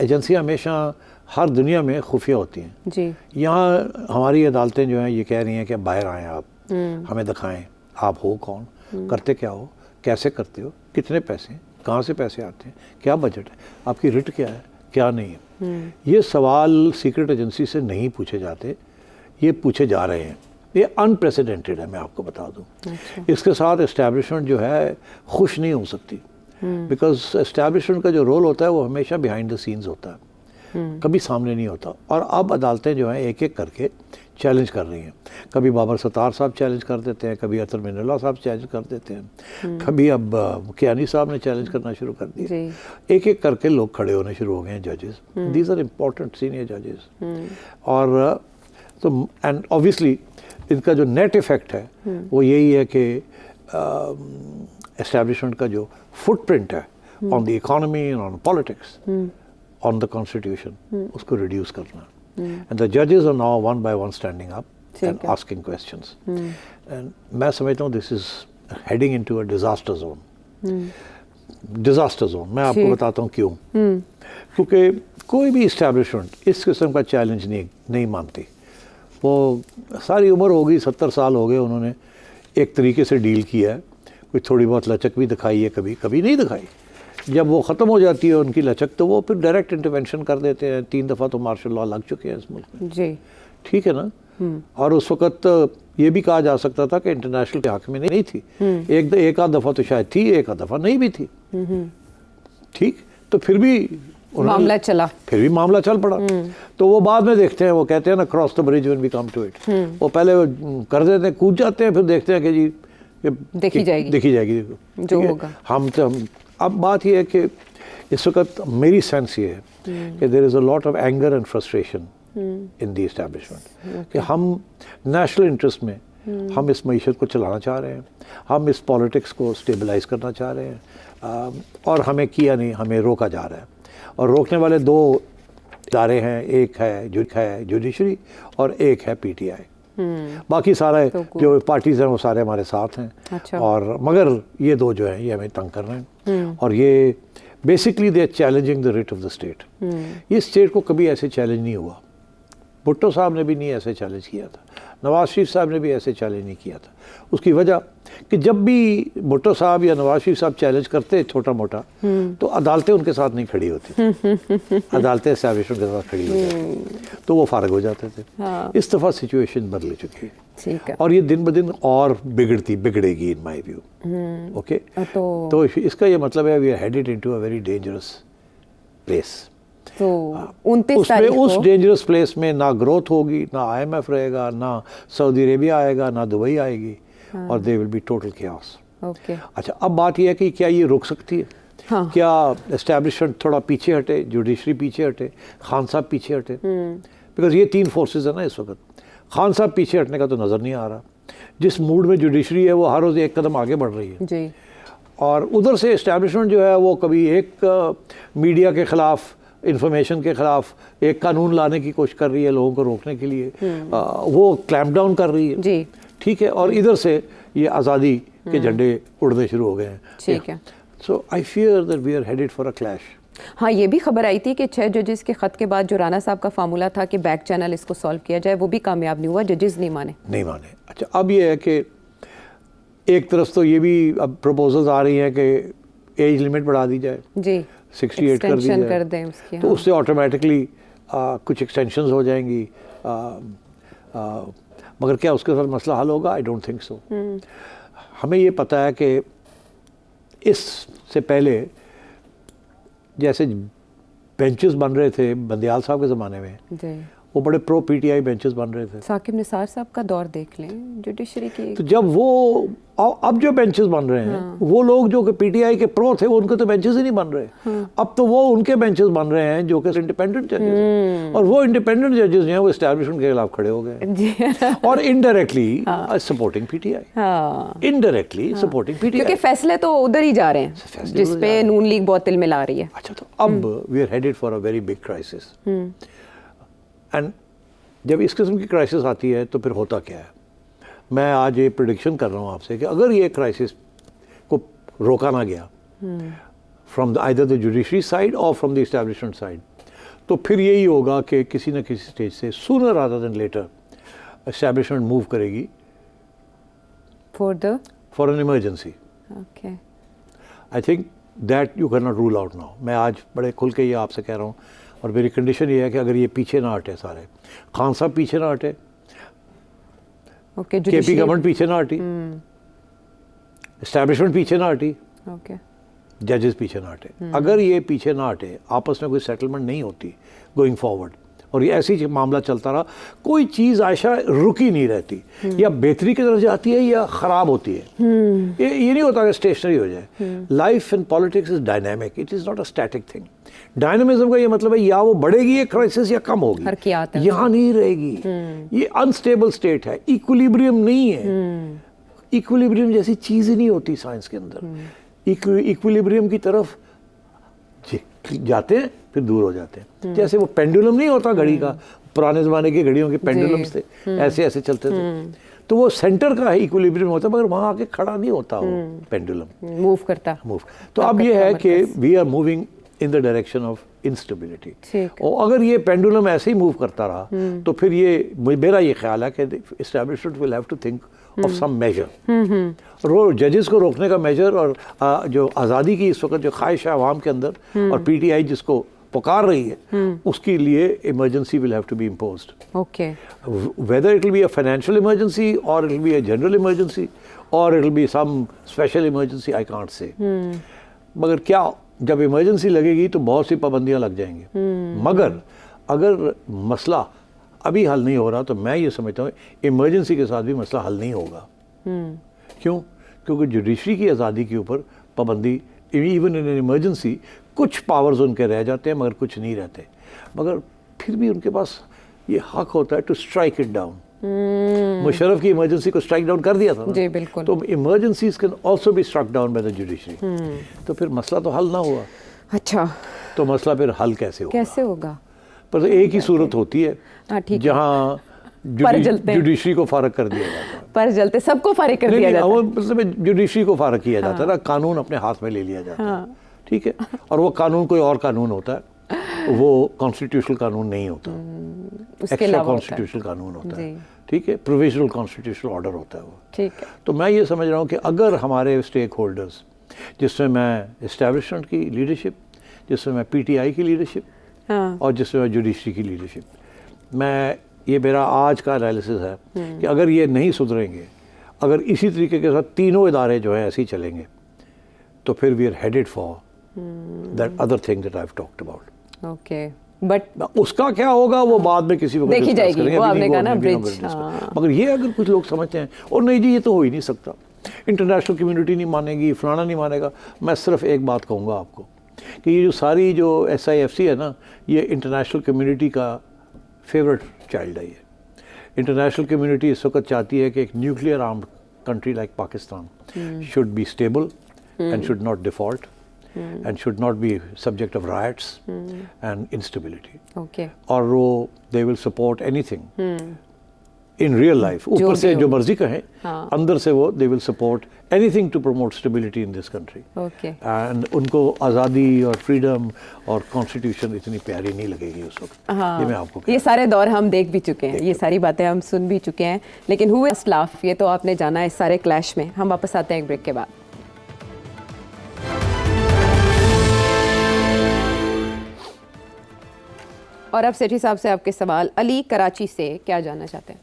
[SPEAKER 2] एजेंसियाँ हमेशा हर दुनिया में खुफिया होती हैं। यहाँ हमारी अदालतें जो हैं ये कह रही हैं कि बाहर आएँ आप, हमें दिखाएं आप हो कौन, करते क्या हो, कैसे करते हो, कितने पैसे, कहाँ से पैसे आते हैं, क्या बजट है, आपकी रिट क्या है, क्या नहीं है। ये सवाल सीक्रेट एजेंसी से नहीं पूछे जाते, ये पूछे जा रहे हैं। ये अनप्रेसिडेंटेड है, मैं आपको बता दूं। इसके साथ एस्टैब्लिशमेंट जो है खुश नहीं हो सकती, बिकॉज एस्टैब्लिशमेंट का जो रोल होता है वो हमेशा बिहाइंड द सीन्स होता है, कभी सामने नहीं होता। और अब अदालतें जो हैं एक एक करके चैलेंज कर रही हैं। कभी बाबर सत्तार साहब चैलेंज कर देते हैं, कभी अतर मिनल्ला साहब चैलेंज कर देते हैं, कभी अब कियानी साहब ने चैलेंज करना शुरू कर दिया। एक एक करके लोग खड़े होने शुरू हो गए हैं, जजेस। दीज आर इम्पोर्टेंट सीनियर जजेस। और तो एंड ऑब्वियसली इनका जो नेट इफेक्ट है वो यही है कि एस्टैब्लिशमेंट का जो फुटप्रिंट है on the economy, on politics, on the constitution, उसको रिड्यूस करना। And the judges are now one by one standing up and asking questions. And मैं समझता हूँ this is heading into a disaster zone. Disaster zone. मैं आपको बताता हूँ क्यों। क्योंकि कोई भी establishment इस किस्म का चैलेंज नहीं मानती। वो सारी उम्र हो गई, 70 साल हो गए, उन्होंने एक तरीके से डील किया है, कोई थोड़ी बहुत लचक भी दिखाई है, कभी कभी नहीं दिखाई। जब वो ख़त्म हो जाती है उनकी लचक, तो वो फिर डायरेक्ट इंटरवेंशन कर देते हैं। 3 दफ़ा तो मार्शल लॉ लग चुके हैं इस मुल्क में, जी, ठीक है ना। और उस वक़्त ये भी कहा जा सकता था कि इंटरनेशनल के हक़ में नहीं थी। एक आध दफ़ा तो शायद थी, एक आध दफ़ा नहीं भी थी, ठीक। तो फिर भी
[SPEAKER 1] मामला चला,
[SPEAKER 2] फिर भी मामला चल पड़ा। तो वो बाद में देखते हैं, वो कहते हैं ना, cross the bridge when we come to it. वो पहले कर देते हैं, कूद जाते हैं, फिर देखते हैं कि जी देखी जाएगी
[SPEAKER 1] जो होगा।
[SPEAKER 2] हम अब बात यह है कि इस वक्त मेरी सेंस ये है कि there is a lot of anger and frustration in the establishment, कि हम नेशनल इंटरेस्ट में हम इस मईशत को चलाना चाह रहे हैं, हम इस पॉलिटिक्स को स्टेबलाइज करना चाह रहे हैं, और हमें किया नहीं, हमें रोका जा रहा है। और रोकने वाले 2 इदारे हैं, एक है जुडिशरी और एक है PTI। बाकी सारे जो पार्टीज हैं वो सारे हमारे साथ हैं।
[SPEAKER 1] अच्छा।
[SPEAKER 2] और मगर ये 2 जो हैं ये हमें तंग कर रहे हैं, और ये basically they are challenging the writ of the state. ये स्टेट को कभी ऐसे चैलेंज नहीं हुआ, भुट्टो साहब ने भी नहीं ऐसे चैलेंज किया था, नवाज शरीफ साहब ने भी ऐसे चैलेंज नहीं किया था। उसकी वजह कि जब भी भुट्टो साहब या नवाज शरीफ साहब चैलेंज करते छोटा मोटा, तो अदालतें उनके साथ नहीं खड़ी होती, अदालतें एस्टैब्लिशमेंट के साथ खड़ी हो जाती, तो वो फारग हो जाते थे। हाँ। इस दफ़ा सिचुएशन बदल चुकी है, और ये दिन ब दिन और बिगड़ेगी इन माई व्यू। ओके, तो इसका ये मतलब है we are headed into a very dangerous place.
[SPEAKER 1] तो 29 तारीख को
[SPEAKER 2] उस डेंजरस प्लेस में ना ग्रोथ होगी, ना IMF रहेगा, ना सऊदी अरेबिया आएगा, ना दुबई आएगी, और they will be total chaos।
[SPEAKER 1] Okay,
[SPEAKER 2] अच्छा, अब बात यह है कि क्या ये रुक सकती है? हाँ। क्या एस्टैब्लिशमेंट थोड़ा पीछे हटे, जुडिशरी पीछे हटे, खान साहब पीछे हटे? बिकॉज ये 3 फोर्सेस है ना इस वक्त। खान साहब पीछे हटने का तो नज़र नहीं आ रहा। जिस मूड में जुडिशरी है वो हर रोज़ एक कदम आगे बढ़ रही है
[SPEAKER 1] जी। और
[SPEAKER 2] उधर से एस्टैब्लिशमेंट जो है वो कभी एक मीडिया के ख़िलाफ़, इंफॉर्मेशन के ख़िलाफ़ एक कानून लाने की कोशिश कर रही है लोगों को रोकने के लिए, वो क्लैम्प डाउन कर रही है,
[SPEAKER 1] जी,
[SPEAKER 2] ठीक है। और इधर से ये आज़ादी के झंडे उड़ने शुरू हो गए हैं।
[SPEAKER 1] ठीक है।
[SPEAKER 2] So I fear that we are headed for a clash.
[SPEAKER 1] हाँ, ये भी खबर आई थी कि 6 जजेस के खत के बाद जो राणा साहब का फार्मूला था कि बैक चैनल इसको सॉल्व किया जाए, वो भी कामयाब नहीं हुआ, जजेस नहीं माने।
[SPEAKER 2] अच्छा, अब ये है कि एक तरफ तो ये भी अब प्रपोजल्स आ रही हैं कि एज लिमिट बढ़ा दी जाए
[SPEAKER 1] जी,
[SPEAKER 2] 68 कर दी जाए,
[SPEAKER 1] कर दें उसकी।
[SPEAKER 2] तो
[SPEAKER 1] हाँ।
[SPEAKER 2] उससे ऑटोमेटिकली कुछ एक्सटेंशंस हो जाएंगी। मगर क्या उसके साथ मसला हल होगा? I don't think so. हमें ये पता है कि इससे पहले जैसे बेंचेस बन रहे थे बंदियाल साहब के ज़माने में
[SPEAKER 1] जी,
[SPEAKER 2] वो बड़े प्रो पीटीआई बेंचेस बन रहे थे।
[SPEAKER 1] साकिब निसार साहब का दौर देख लें, जुडिशरी की।
[SPEAKER 2] तो जब वो अब जो बेंचेस बन रहे हैं, वो लोग जो कि पीटीआई के प्रो थे उनके तो बेंचेस ही नहीं बन रहे। अब तो वो उनके बेंचेस बन रहे हैं जो कि इंडिपेंडेंट जजेस हैं, और वो इंडिपेंडेंट जजेस जो हैं वो एस्टैब्लिशमेंट के खिलाफ खड़े हो गए और indirectly supporting PTI, indirectly supporting PTI,
[SPEAKER 1] क्योंकि फैसले तो उधर ही जा रहे हैं जिस पे नून लीग बहुत तिल मिला रही है।
[SPEAKER 2] अच्छा, तो अब we are headed for a very big crisis. And जब इस किस्म की क्राइसिस आती है तो फिर होता क्या है? मैं आज ये प्रेडिक्शन कर रहा हूँ आपसे कि अगर ये क्राइसिस को रोका ना गया from either the judiciary side और फ्रॉम द एस्टैब्लिशमेंट साइड, तो फिर यही होगा कि किसी न किसी स्टेज से sooner rather than later establishment move करेगी for an emergency.
[SPEAKER 1] Okay,
[SPEAKER 2] I think that you can not rule out now. मैं आज बड़े खुल के ये आपसे कह रहा हूँ, और मेरी कंडीशन ये है कि अगर ये पीछे ना हटे, सारे खान साहब पीछे ना हटे, केपी गवर्नमेंट पीछे ना हटी, एस्टैब्लिशमेंट पीछे ना हटी, जजेस पीछे ना हटे, अगर ये पीछे ना हटे, आपस में कोई सेटलमेंट नहीं होती गोइंग फॉरवर्ड, और ये ऐसी मामला चलता रहा, कोई चीज़ आयशा रुकी नहीं रहती, या बेहतरी की तरफ जाती है या ख़राब होती है। ये नहीं होता कि स्टेशनरी हो जाए। Life in politics is dynamic, it is not a static thing. Dynamism का ये मतलब है या वो बढ़ेगी ये क्राइसिस या कम होगी, यहाँ नहीं रहेगी। ये अनस्टेबल स्टेट है, इक्विलिब्रियम नहीं है। इक्विलिब्रियम जैसी चीज़ ही नहीं होती साइंस के अंदर। इक्विलिब्रियम की तरफ जाते हैं फिर दूर हो जाते हैं। जैसे वो पेंडुलम नहीं होता घड़ी का, पुराने ज़माने की घड़ियों के पेंडुलम्स थे, ऐसे ऐसे चलते थे, तो वो सेंटर का इक्विलिब्रियम होता है, मगर वहाँ आके खड़ा नहीं होता वो पेंडुलम, मूव करता। तो अब ये है कि we are moving in the direction of instability, और अगर ये पेंडुलम ऐसे ही मूव करता रहा तो फिर ये, मेरा ये ख्याल है कि establishment will have to think of some measure. जजेस को रोकने का मेजर, और जो आज़ादी की इस वक्त जो ख्वाहिश है आवाम के अंदर और पीटीआई जिसको पुकार रही है, उसके लिए emergency will have to be imposed. Okay, whether it will be a financial emergency और it will be a general emergency और it will be some special emergency, I can't say. मगर क्या, जब इमरजेंसी लगेगी तो बहुत सी पाबंदियां लग जाएंगी। मगर अगर मसला अभी हल नहीं हो रहा तो मैं ये समझता हूँ इमरजेंसी के साथ भी मसला हल नहीं होगा। क्यों? क्योंकि जुडिशरी की आज़ादी के ऊपर पाबंदी, इवन इन इमरजेंसी कुछ पावर्स उनके रह जाते हैं मगर कुछ नहीं रहते, मगर फिर भी उनके पास ये हक होता है to strike it down. Musharraf की इमरजेंसी को स्ट्राइक डाउन कर दिया था ना? जी बिल्कुल। तो emergencies can also be struck down by the judiciary. तो फिर मसला तो हल ना हुआ। अच्छा, तो मसला फिर हल कैसे होगा? पर एक ही सूरत होती है जहाँ जुडिशरी को फारग कर दिया जाता है। पर जलते सबको फारिग कर दिया जाता है। मतलब जुडिशरी को फारग किया जाता है ना, कानून अपने हाथ में ले लिया जाता है। ठीक है, और वो कानून कोई और कानून होता है, वो कॉन्स्टिट्यूशनल कानून नहीं होता, एक्स्ट्रा कॉन्स्टिट्यूशनल कानून होता है। ठीक है, प्रोविजनल कॉन्स्टिट्यूशनल ऑर्डर होता है वो। ठीक है, तो मैं ये समझ रहा हूँ कि अगर हमारे स्टेक होल्डर्स, जिसमें मैं एस्टैब्लिशमेंट की लीडरशिप, जिसमें मैं पीटीआई की लीडरशिप और जिसमें मैं जुडिशरी की लीडरशिप, मैं ये मेरा आज का एनालिसिस है कि अगर ये नहीं सुधरेंगे, अगर इसी तरीके के साथ तीनों इदारे जो हैं ऐसे ही चलेंगे, तो फिर we are headed for that other thing that I have talked about. Okay, but उसका क्या होगा वो बाद में किसी वक्त देखी जाएगी, वो आपने कहा ना ब्रिज। मगर ये अगर कुछ लोग समझते हैं और नहीं जी ये तो हो ही नहीं सकता, इंटरनेशनल कम्युनिटी नहीं मानेगी, फलाना नहीं मानेगा, मैं सिर्फ एक बात कहूँगा आपको कि ये जो सारी जो SIFC है ना, ये इंटरनेशनल कम्युनिटी का फेवरेट चाइल्ड है। ये इंटरनेशनल कम्युनिटी इस वक्त चाहती है कि एक nuclear armed country like Pakistan should be stable and should not default and should not be subject of riots and instability. Okay. और वो they will support anything in real life, ऊपर से जो मर्जी कहें,
[SPEAKER 1] हाँ।
[SPEAKER 2] अंदर से वो they will support anything to promote stability in this country.
[SPEAKER 1] Okay.
[SPEAKER 2] And उनको आज़ादी और फ्रीडम और कॉन्स्टिट्यूशन इतनी प्यारी नहीं लगेगी उस वक्त।
[SPEAKER 1] हाँ,
[SPEAKER 2] ये मैं आपको
[SPEAKER 1] ये सारे दौर हम देख भी चुके हैं, ये सारी बातें हम सुन भी चुके हैं, लेकिन हुए लाफ ये तो आपने जाना इस सारे क्लैश में। हम वापस आते हैं एक ब्रेक के बाद। और अब सेठी साहब से आपके सवाल। अली कराची से क्या जानना चाहते हैं?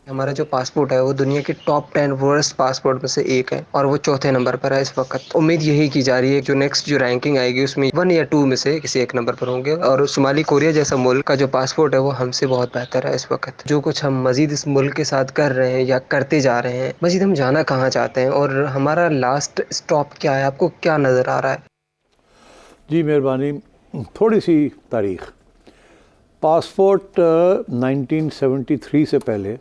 [SPEAKER 3] हमारा जो पासपोर्ट है वो दुनिया के टॉप 10 वर्स्ट पासपोर्ट में से एक है और वो चौथे नंबर पर है इस वक्त। उम्मीद यही की जा रही है जो नेक्स्ट जो रैंकिंग आएगी उसमें 1 या 2 में से किसी एक नंबर पर होंगे। और शुमाली कोरिया जैसा मुल्क का जो पासपोर्ट है वो हमसे बहुत बेहतर है इस वक्त। जो कुछ हम मजीद इस मुल्क के साथ कर रहे हैं या करते जा रहे हैं, मजीद हम जाना कहाँ चाहते हैं और हमारा लास्ट स्टॉप क्या है, आपको क्या नज़र आ रहा है?
[SPEAKER 2] जी मेहरबानी। थोड़ी सी तारीख, पासपोर्ट 1973 से पहले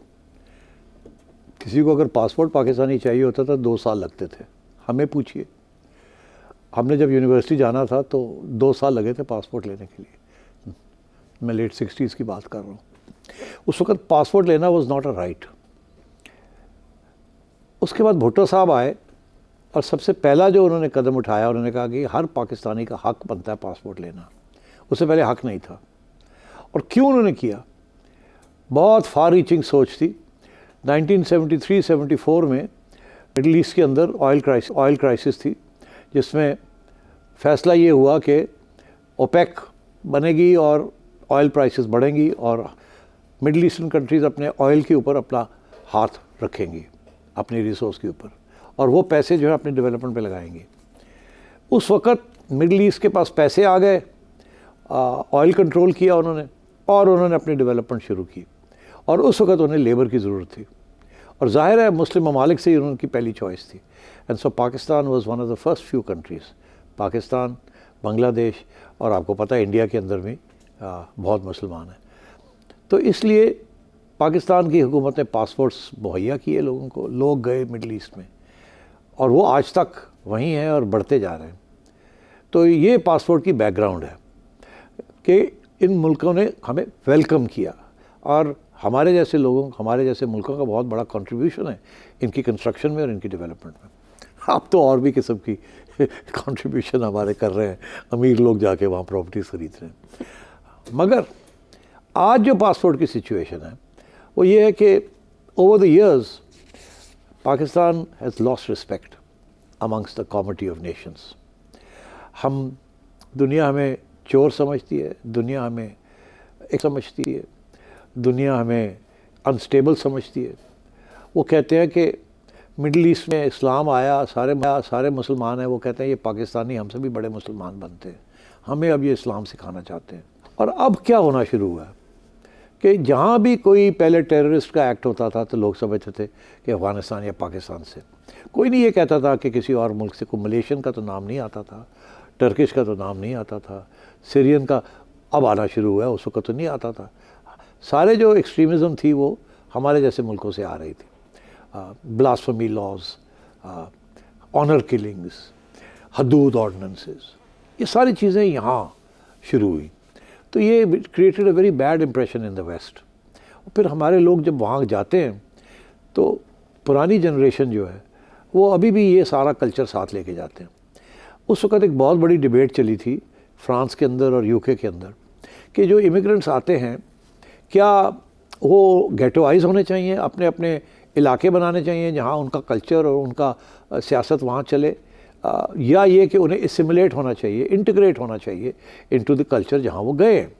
[SPEAKER 2] किसी को अगर पासपोर्ट पाकिस्तानी चाहिए होता था 2 साल लगते थे। हमें पूछिए, हमने जब यूनिवर्सिटी जाना था तो 2 साल लगे थे पासपोर्ट लेने के लिए। मैं लेट 60s की बात कर रहा हूँ। उस वक्त पासपोर्ट लेना वाज नॉट अ राइट। उसके बाद भुट्टो साहब आए और सबसे पहला जो उन्होंने कदम उठाया, उन्होंने कहा कि हर पाकिस्तानी का हक बनता है पासपोर्ट लेना। उससे पहले हक नहीं था। और क्यों उन्होंने किया? बहुत फार रीचिंग सोच थी। 1973-74 में मिडल ईस्ट के अंदर ऑयल क्राइसिस थी, जिसमें फ़ैसला ये हुआ कि ओपेक बनेगी और ऑयल प्राइसेस बढ़ेंगी और मिडल ईस्टर्न कंट्रीज़ अपने ऑयल के ऊपर अपना हाथ रखेंगी, अपनी रिसोर्स के ऊपर, और वो पैसे जो है अपने डेवलपमेंट पे लगाएंगी। उस वक़्त मिडल ईस्ट के पास पैसे आ गए, ऑयल कंट्रोल किया उन्होंने और उन्होंने अपनी डेवलपमेंट शुरू की। और उस वक़्त उन्हें लेबर की ज़रूरत थी और ज़ाहिर है मुस्लिम ममालिक से ही उनकी पहली चॉइस थी। And so Pakistan was one of the first few countries, Pakistan, Bangladesh और आपको पता है इंडिया के अंदर भी बहुत मुसलमान हैं। तो इसलिए पाकिस्तान की हुकूमत ने पासपोर्ट्स मुहैया किए लोगों को, लोग गए मिडल ईस्ट में और वो आज तक वहीं हैं और बढ़ते जा रहे हैं। तो ये पासपोर्ट की बैकग्राउंड है कि इन मुल्कों ने हमें वेलकम किया और हमारे जैसे लोगों, हमारे जैसे मुल्कों का बहुत बड़ा कंट्रीब्यूशन है इनकी कंस्ट्रक्शन में और इनकी डेवलपमेंट में। अब तो और भी किस्म की कंट्रीब्यूशन हमारे कर रहे हैं, अमीर लोग जाके वहाँ प्रॉपर्टीज़ खरीद रहे हैं। मगर आज जो पासपोर्ट की सिचुएशन है वो ये है कि over the years Pakistan has lost respect amongst the comity of Nations. हम, दुनिया हमें चोर समझती है, दुनिया हमें एक समझती है, दुनिया हमें अनस्टेबल समझती है। वो कहते हैं कि मिडल ईस्ट में इस्लाम आया, सारे मुसलमान हैं, वो कहते हैं ये पाकिस्तानी हमसे भी बड़े मुसलमान बनते हैं, हमें अब ये इस्लाम सिखाना चाहते हैं। और अब क्या होना शुरू हुआ है कि जहाँ भी कोई पहले टेररिस्ट का एक्ट होता था तो लोग समझते थे कि अफ़गानिस्तान या पाकिस्तान से। कोई नहीं ये कहता था कि किसी और मुल्क से। कोई मलेशियन का तो नाम नहीं आता था, टर्किश का तो नाम नहीं आता था, सीरियन का अब आना शुरू हुआ है, उस वक्त तो नहीं आता था। सारे जो एक्सट्रीमिज़म थी वो हमारे जैसे मुल्कों से आ रही थी। ब्लास्फेमी लॉज, ऑनर किलिंग्स, हदूद ऑर्डिनेंसेस, ये सारी चीज़ें यहाँ शुरू हुई। तो ये created a very bad impression in the west. फिर हमारे लोग जब वहाँ जाते हैं तो पुरानी जनरेशन जो है वो अभी भी ये सारा कल्चर साथ लेके जाते हैं। उस वक़्त एक बहुत बड़ी डिबेट चली थी फ्रांस के अंदर और यूके के अंदर कि जो इमिग्रेंट्स आते हैं क्या वो गेटोआइज होने चाहिए, अपने अपने इलाके बनाने चाहिए जहाँ उनका कल्चर और उनका सियासत वहाँ चले, या ये कि उन्हें एसिमिलेट होना चाहिए, इंटीग्रेट होना चाहिए इनटू द कल्चर जहाँ वो गए हैं।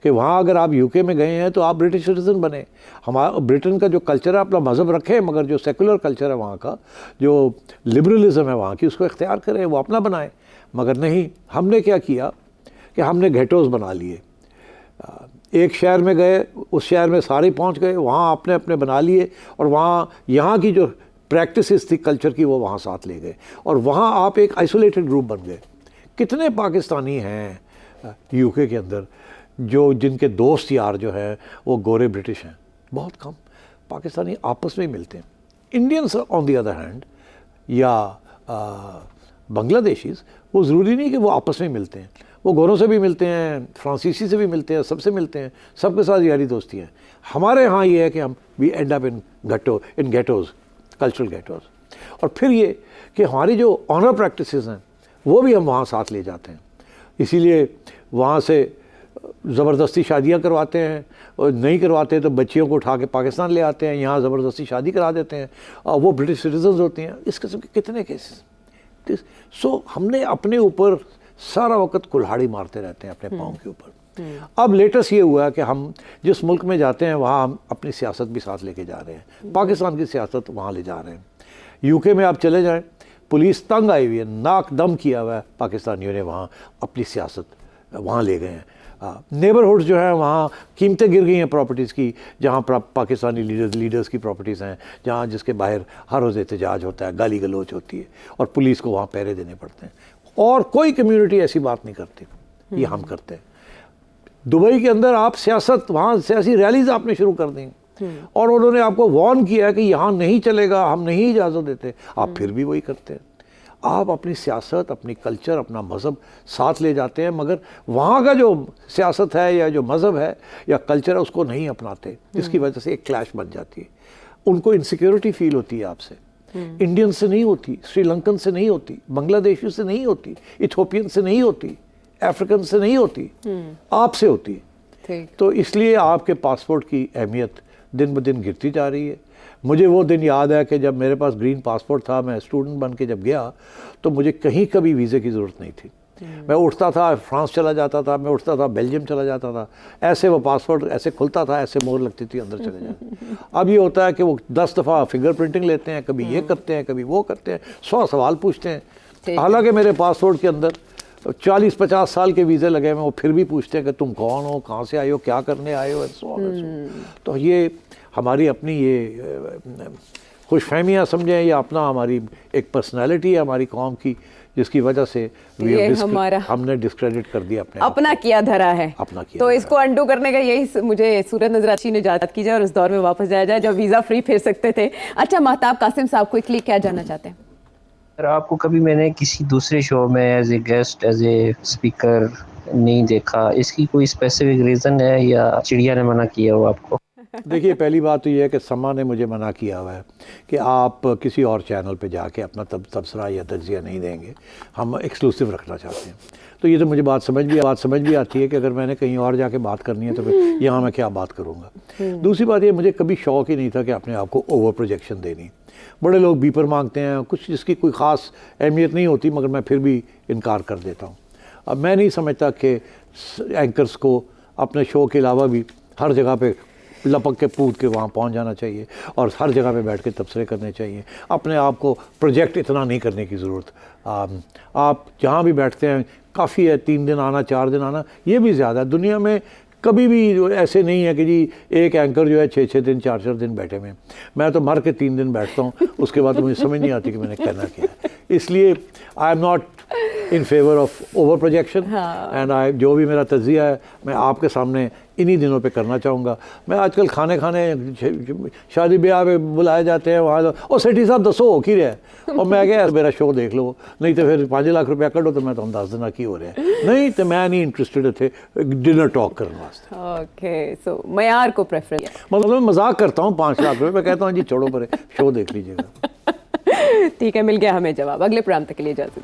[SPEAKER 2] कि वहाँ अगर आप यूके में गए हैं तो आप ब्रिटिश सिटीज़न बने, हमारा ब्रिटेन का जो कल्चर है अपना मज़हब रखें, मगर जो सेकुलर कल्चर है वहाँ का, जो लिबरलिज़म है वहाँ की, उसको इख्तियार करें, वो अपना बनाएं। मगर नहीं, हमने क्या किया कि हमने गेटोज़ बना लिए। एक शहर में गए, उस शहर में सारे पहुँच गए, वहाँ अपने अपने बना लिए और वहाँ यहाँ की जो प्रैक्टिसेस थी कल्चर की वो वहाँ साथ ले गए और वहाँ आप एक आइसोलेटेड ग्रुप बन गए। कितने पाकिस्तानी हैं यूके के अंदर जो जिनके दोस्त यार जो है वो गोरे ब्रिटिश हैं? बहुत कम। पाकिस्तानी आपस में ही मिलते हैं। Indians on the other hand या बांग्लादेशीज़, वो ज़रूरी नहीं कि वो आपस में मिलते हैं, वो गोरों से भी मिलते हैं, फ्रांसीसी से भी मिलते हैं, सबसे मिलते हैं, सबके साथ यारी दोस्ती है। हमारे यहाँ ये है कि हम we end up in ghettos, cultural ghettos. और फिर ये कि हमारी जो ऑनर प्रैक्टिसेस हैं वो भी हम वहाँ साथ ले जाते हैं। इसीलिए वहाँ से ज़बरदस्ती शादियाँ करवाते हैं, और नहीं करवाते तो बच्चियों को उठा के पाकिस्तान ले आते हैं, यहाँ ज़बरदस्ती शादी करा देते हैं और वो ब्रिटिश सिटीजन्स होती हैं। इस किस्म के कितने केसेस। सो हमने अपने ऊपर सारा वक्त कुल्हाड़ी मारते रहते हैं अपने पाँव के ऊपर। अब लेटेस्ट ये हुआ कि हम जिस मुल्क में जाते हैं वहाँ हम अपनी सियासत भी साथ लेके जा रहे हैं, पाकिस्तान की सियासत वहाँ ले जा रहे हैं। यूके में आप चले जाएं, पुलिस तंग आई हुई है, नाक दम किया हुआ है, पाकिस्तानियों ने वहाँ अपनी सियासत वहाँ ले गए हैं। नेबरहुड्स जो है वहाँ कीमतें गिर गई हैं प्रॉपर्टीज़ की, जहाँ पाकिस्तानी लीडर्स की प्रॉपर्टीज़ हैं, जहाँ जिसके बाहर हर रोज़ एहतजाज होता है, गाली गलौच होती है और पुलिस को वहाँ पहरे देने पड़ते हैं। और कोई कम्युनिटी ऐसी बात नहीं करती, ये हम करते हैं। दुबई के अंदर आप सियासत, वहाँ सियासी रैलीज आपने शुरू कर दी और उन्होंने आपको वार्न किया है कि यहाँ नहीं चलेगा, हम नहीं इजाज़त देते, आप फिर भी वही करते हैं। आप अपनी सियासत, अपनी कल्चर, अपना मज़हब साथ ले जाते हैं, मगर वहाँ का जो सियासत है या जो मज़हब है या कल्चर है उसको नहीं अपनाते, जिसकी वजह से एक क्लैश बन जाती है। उनको इनसिक्योरिटी फील होती है आपसे। इंडियन से नहीं होती, श्रीलंकन से नहीं होती, बांग्लादेशी से नहीं होती, इथोपियन से नहीं होती, अफ्रीकन से नहीं होती, आपसे होती है। तो इसलिए आपके पासपोर्ट की अहमियत दिन ब दिन गिरती जा रही है। मुझे वो दिन याद है कि जब मेरे पास ग्रीन पासपोर्ट था, मैं स्टूडेंट बन के जब गया तो मुझे कहीं कभी वीज़े की ज़रूरत नहीं थी। मैं उठता था, फ्रांस चला जाता था, मैं उठता था, बेल्जियम चला जाता था, ऐसे वो पासपोर्ट ऐसे खुलता था, ऐसे मोहर लगती थी, अंदर चले जाते। अब ये होता है कि वो 10 दफ़ा फिंगर प्रिंटिंग लेते हैं, कभी ये करते हैं, कभी वो करते हैं, 100 सवाल पूछते हैं। हालांकि मेरे पासपोर्ट के अंदर 40-50 साल के वीज़े लगे हुए, वो फिर भी पूछते हैं कि तुम कौन हो, कहाँ से आए हो, क्या करने आए हो, तो ये हमारी अपनी ये खुशफहमियाँ समझें या अपना हमारी एक पर्सनालिटी है हमारी कौम की, जिसकी वजह से हमने डिस्क्रेडिट कर दिया,
[SPEAKER 1] अपना किया धरा है, अपना किया। तो इसको अंडू करने का यही मुझे सूरत नजर आती ने इजाज़त की जाए और उस दौर में वापस जाया जाए जब वीज़ा फ्री फिर सकते थे। अच्छा महताब कासिम साहब, क्विकली क्या जानना चाहते हैं?
[SPEAKER 4] आपको कभी मैंने किसी दूसरे शो में as a guest, as a speaker नहीं देखा, इसकी कोई स्पेसिफिक रीज़न है या चिड़िया ने मना किया हो आपको?
[SPEAKER 2] देखिए, पहली बात तो ये है कि समा ने मुझे मना किया हुआ है कि आप किसी और चैनल पे जाके अपना तबसरा या तज्जिया नहीं देंगे, हम एक्सक्लूसिव रखना चाहते हैं। तो ये तो मुझे बात समझ भी आती है कि अगर मैंने कहीं और जाके बात करनी है तो फिर यहाँ मैं क्या बात करूँगा। दूसरी बात ये, मुझे कभी शौक़ ही नहीं था कि अपने आप को ओवर प्रोजेक्शन देनी। बड़े लोग बीपर मांगते हैं, कुछ जिसकी कोई ख़ास अहमियत नहीं होती, मगर मैं फिर भी इनकार कर देता हूँ। अब मैं नहीं समझता कि एंकर्स को अपने शो के अलावा भी हर जगह पे लपक के कूद के वहाँ पहुँच जाना चाहिए और हर जगह पे बैठ के तबसरे करने चाहिए। अपने आप को प्रोजेक्ट इतना नहीं करने की ज़रूरत। आप जहाँ भी बैठते हैं काफ़ी है, 3 दिन आना, 4 दिन आना, ये भी ज़्यादा है। दुनिया में कभी भी ऐसे नहीं है कि जी एक एंकर जो है 6-6 दिन 4-4 दिन बैठे हुए। मैं तो मर के 3 दिन बैठता हूँ, उसके बाद तो मुझे समझ नहीं आती कि मैंने करना क्या है। इसलिए I am not in favour of over projection and जो भी मेरा तज्जिया है मैं आपके सामने इन्हीं दिनों पे करना चाहूँगा। मैं आजकल खाने शादी ब्याह में बुलाए जाते हैं, वहाँ और सेठी साहब दसो हो की रहा और मैं क्या मेरा शो देख लो, नहीं तो फिर 5 लाख रुपया कटो तो मैं तो दस देना की हो रहा है। नहीं तो मैं नहीं इंटरेस्टेड थे डिनर टॉक करने वास्ते।
[SPEAKER 1] ओके, सो मयार को प्रेफरेंस,
[SPEAKER 2] मतलब मैं मजाक करता हूँ 5 लाख रुपये, मैं कहता हूँ जी छोड़ो परे, शो देख लीजिएगा।
[SPEAKER 1] ठीक है, मिल गया हमें जवाब। अगले प्रोग्राम तक के लिए इजाज़त।